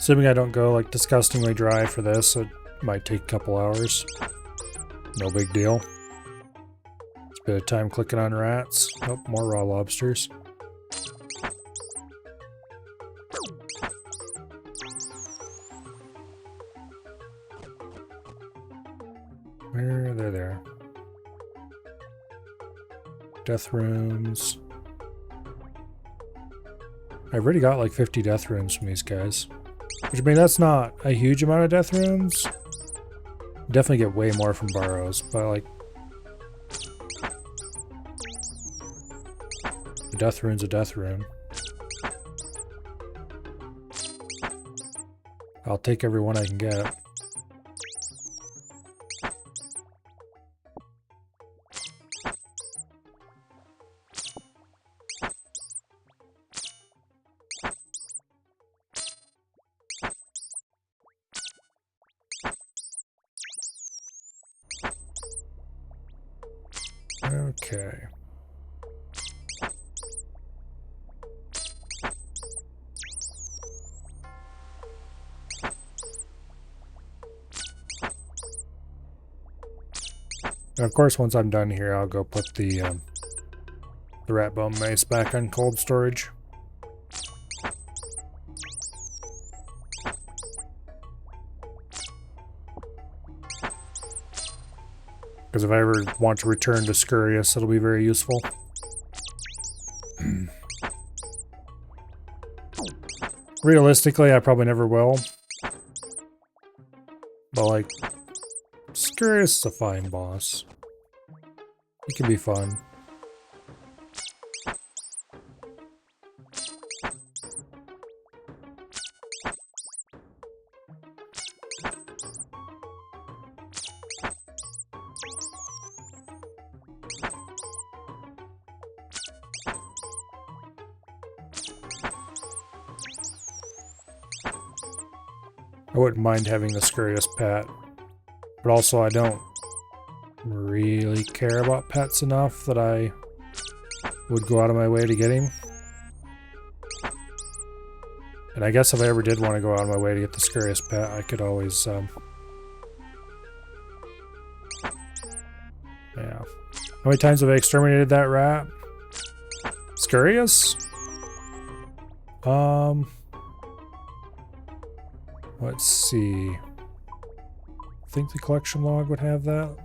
Assuming I don't go like disgustingly dry for this, it might take a couple hours. No big deal. It's a bit of time clicking on rats. Oh, more raw lobsters. Where? They're there. Death runes. I've already got like 50 death runes from these guys. Which, I mean, that's not a huge amount of death runes. Definitely get way more from Barrows, but like... a death rune's a death rune. I'll take every one I can get. Okay. And of course, once I'm done here, I'll go put the rat bone mace back on cold storage. Because if I ever want to return to Scurious, it'll be very useful. Realistically, I probably never will. But like, Scurious is a fine boss. He can be fun. I wouldn't mind having the Scurious pet, but also I don't really care about pets enough that I would go out of my way to get him. And I guess if I ever did want to go out of my way to get the Scurious pet, I could always, yeah. How many times have I exterminated that rat? Scurious? Let's see. I think the collection log would have that.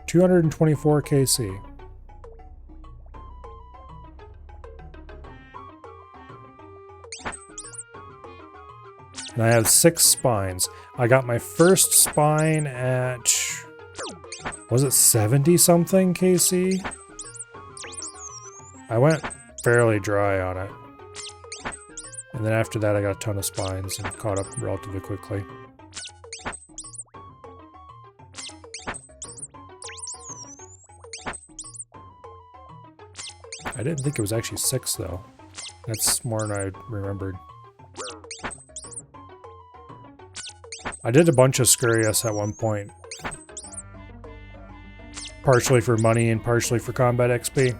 224 KC. And I have 6 spines. I got my first spine at... was it 70 something KC? I went fairly dry on it. And then after that I got a ton of spines and caught up relatively quickly. I didn't think it was actually 6 though. That's more than I remembered. I did a bunch of Scurious at one point. Partially for money and partially for combat XP.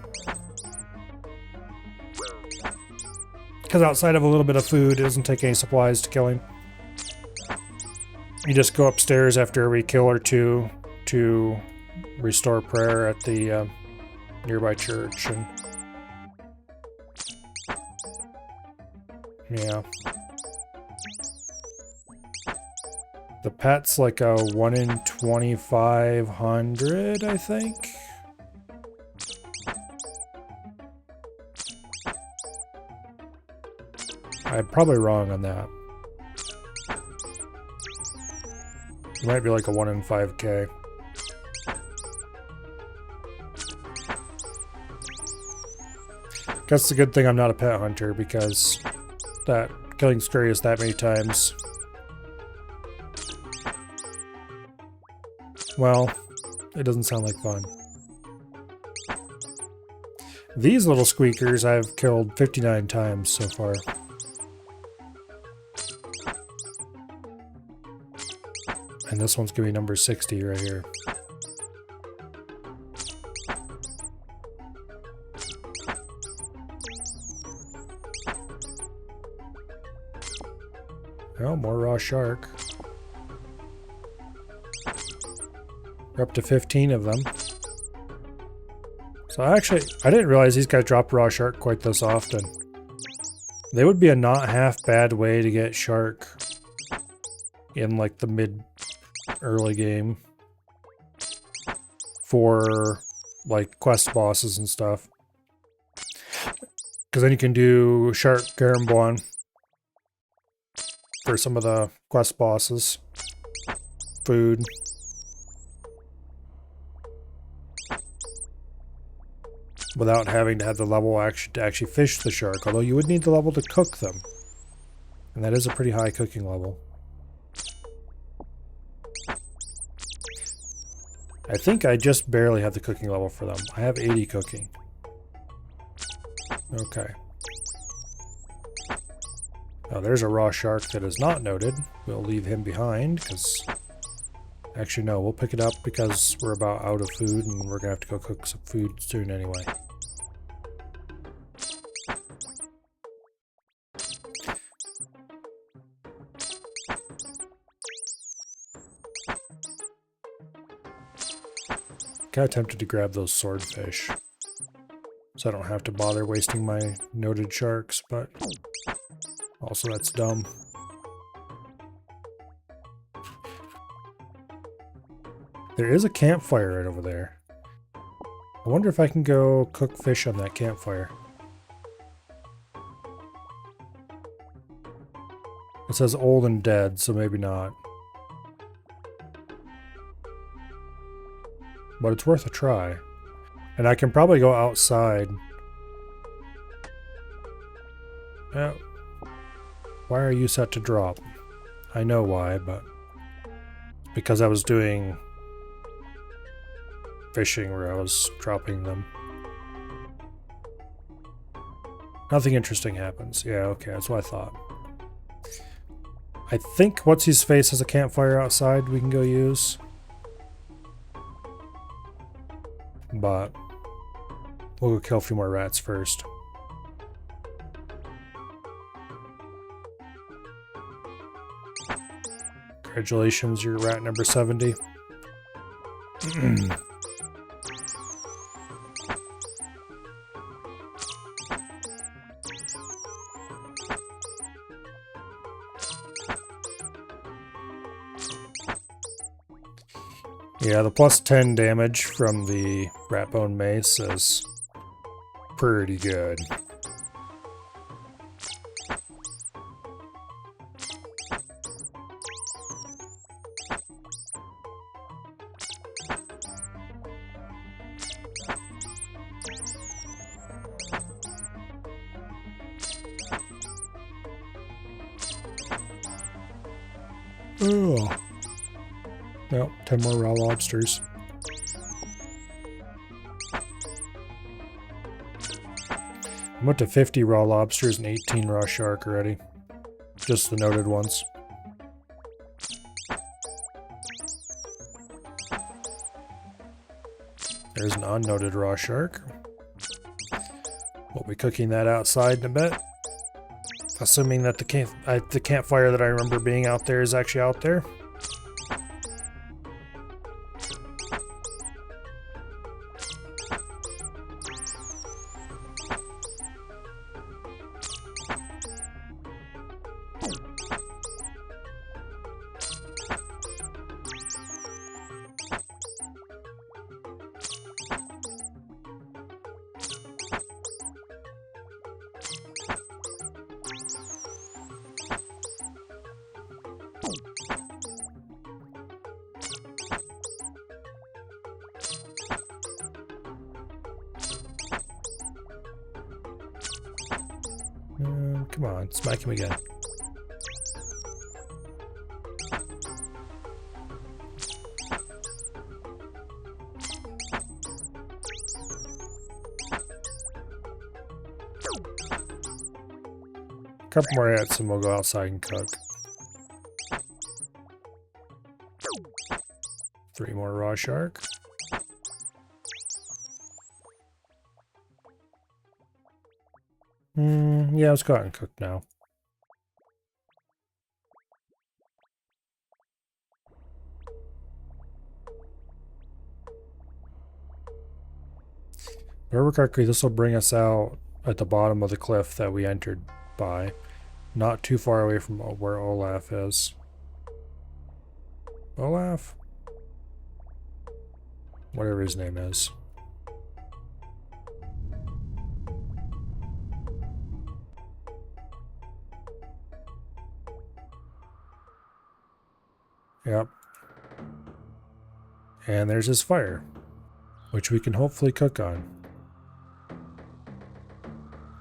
Because outside of a little bit of food, it doesn't take any supplies to kill him. You just go upstairs after every kill or two to restore prayer at the nearby church. And yeah. The pet's like a 1 in 2,500, I think. I'm probably wrong on that. It might be like a 1 in 5k. That's the good thing I'm not a pet hunter, because that killing Scurious that many times, well, it doesn't sound like fun. These little squeakers I've killed 59 times so far. And this one's gonna be number 60 right here. Oh, more raw shark. We're up to 15 of them. So I didn't realize these guys drop raw shark quite this often. They would be a not half bad way to get shark in like the mid-early game for like quest bosses and stuff. Because then you can do shark Garambon for some of the quest bosses. Food. Without having to have the level to actually fish the shark, although you would need the level to cook them. And that is a pretty high cooking level. I think I just barely have the cooking level for them. I have 80 cooking. Okay. Now there's a raw shark that is not noted. We'll leave him behind because... Actually no, we'll pick it up because we're about out of food and we're gonna have to go cook some food soon anyway. Kinda tempted to grab those swordfish. So I don't have to bother wasting my noted sharks, but also that's dumb. There is a campfire right over there. I wonder if I can go cook fish on that campfire. It says old and dead, so maybe not. But it's worth a try. And I can probably go outside. Why are you set to drop? I know why, but... Because I was doing... fishing where I was dropping them. Nothing interesting happens. Yeah, okay, that's what I thought. I think What's-His-Face has a campfire outside we can go use. But we'll go kill a few more rats first. Congratulations, you're rat number 70. Yeah, the plus 10 damage from the Ratbone Mace is pretty good. Oh. Nope, 10 more raw lobsters. I'm up to 50 raw lobsters and 18 raw shark already. Just the noted ones. There's an unnoted raw shark. We'll be cooking that outside in a bit. Assuming that the campfire that I remember being out there is actually out there. Come on, smack him again. Couple more hits and we'll go outside and cook. 3 more raw shark. Yeah, let's go out and cook now. If I remember correctly, this will bring us out at the bottom of the cliff that we entered by. Not too far away from where Olaf is. Olaf? Whatever his name is. Yep. And there's his fire, which we can hopefully cook on.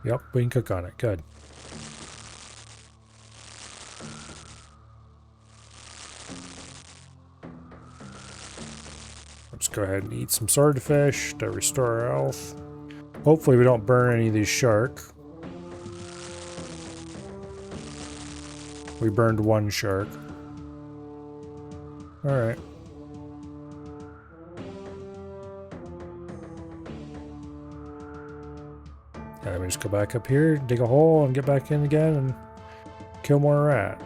Yep, we can cook on it. Good. Let's go ahead and eat some swordfish to restore our health. Hopefully we don't burn any of these shark. We burned one shark. Alright. And then we just go back up here, dig a hole, and get back in again and kill more rat.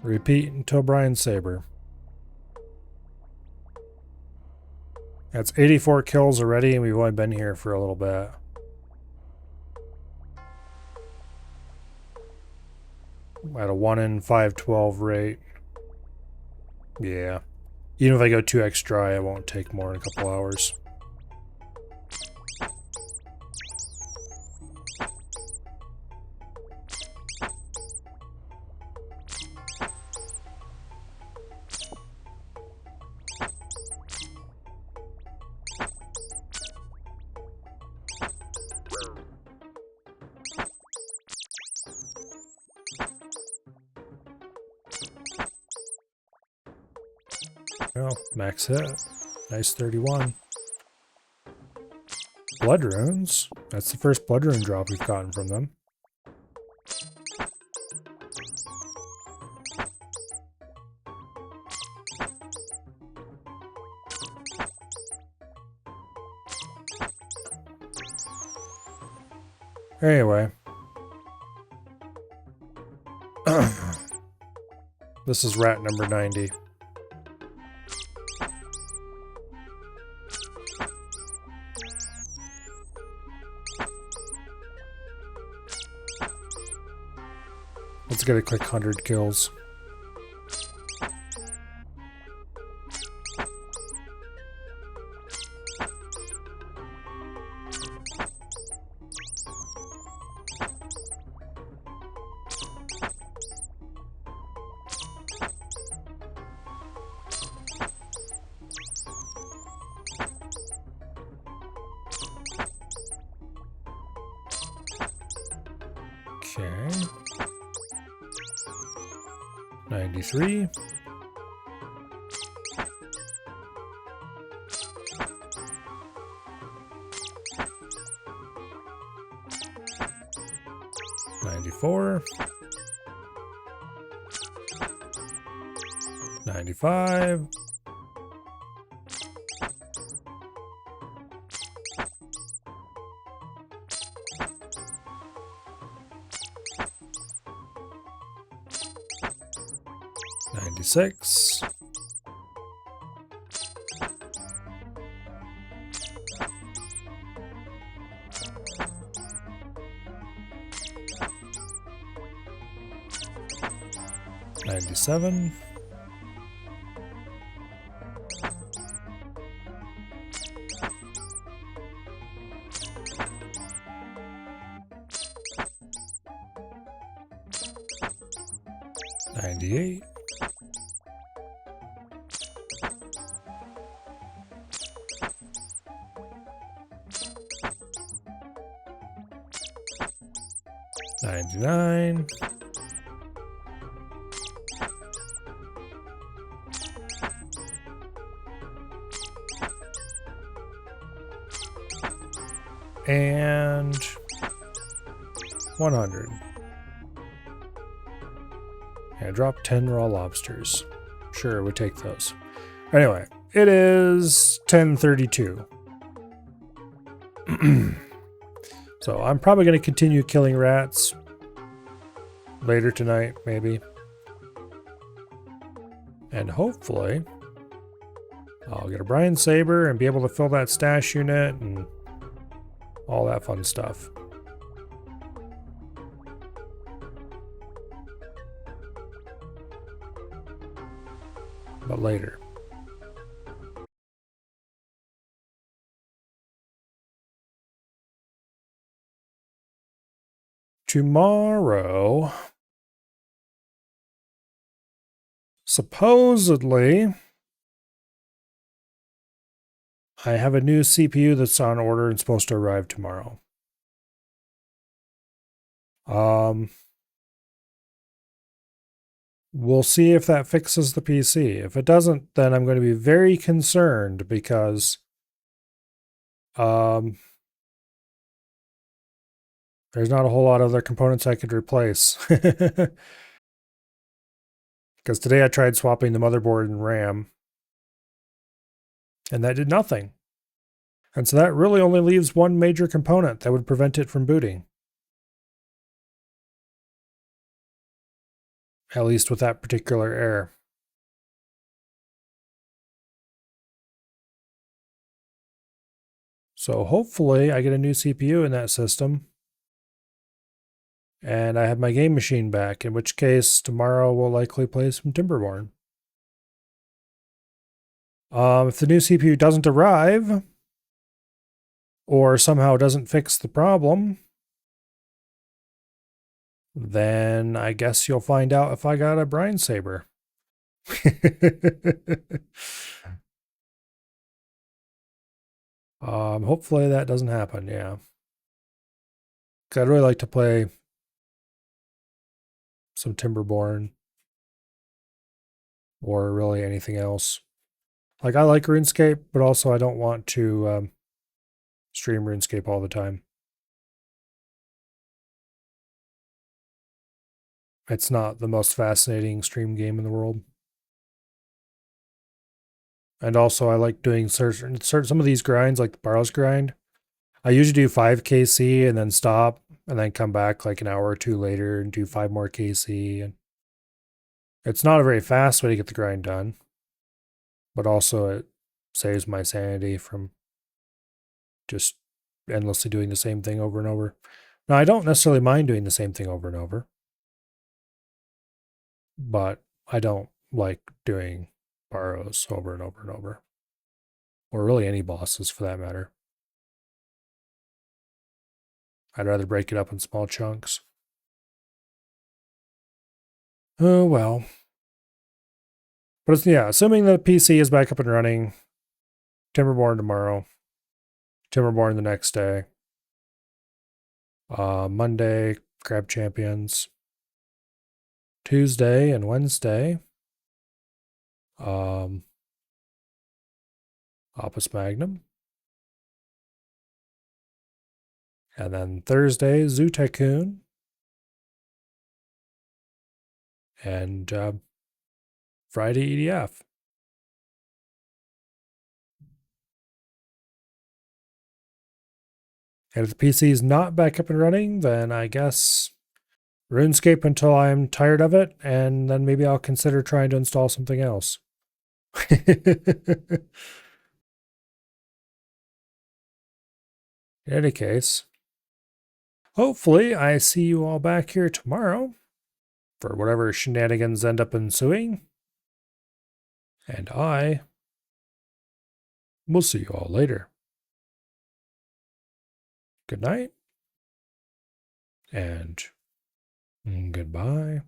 Repeat until Brian's Saber. That's 84 kills already, and we've only been here for a little bit. At a 1 in 512 rate. Yeah. Even if I go 2x dry, it won't take more than a couple hours. Oh, max hit. Nice 31. Blood runes. That's the first blood rune drop we've gotten from them. Anyway. This is rat number 90. Let's get a quick 100 kills. Okay. 93. $94. 95. 96. 97. 98. 99. 100. And drop 10 raw lobsters. Sure, we take those. Anyway, it is 10:32. So I'm probably going to continue killing rats later tonight, maybe. And hopefully, I'll get a Brine Saber and be able to fill that stash unit and all that fun stuff. But later. Tomorrow, supposedly, I have a new CPU that's on order and supposed to arrive tomorrow. We'll see if that fixes the PC. If it doesn't, then I'm going to be very concerned because there's not a whole lot of other components I could replace. Because today I tried swapping the motherboard and RAM, and that did nothing. And so that really only leaves one major component that would prevent it from booting. At least with that particular error. So hopefully I get a new CPU in that system. And I have my game machine back, in which case tomorrow we'll likely play some Timberborn. If the new CPU doesn't arrive, or somehow doesn't fix the problem, then I guess you'll find out if I got a Brine Saber. Hopefully that doesn't happen, yeah. 'Cause I'd really like to play some Timberborn or really anything else. Like, I like RuneScape, but also I don't want to stream RuneScape all the time. It's not the most fascinating stream game in the world. And also, I like doing certain some of these grinds, like the Barrows grind. I usually do 5 KC and then stop, and then come back like an hour or two later and do 5 more KC. And it's not a very fast way to get the grind done, but also it saves my sanity from just endlessly doing the same thing over and over. Now, I don't necessarily mind doing the same thing over and over, but I don't like doing Barrows over and over and over. Or really any bosses for that matter. I'd rather break it up in small chunks. Oh, well. But it's, yeah, assuming the PC is back up and running, Timberborn tomorrow, Timberborn the next day. Monday, Crab Champions. Tuesday and Wednesday, Opus Magnum. And then Thursday, Zoo Tycoon. And Friday, EDF. And if the PC is not back up and running, then I guess RuneScape until I'm tired of it, and then maybe I'll consider trying to install something else. In any case, hopefully I see you all back here tomorrow for whatever shenanigans end up ensuing. And I will see you all later. Good night and goodbye.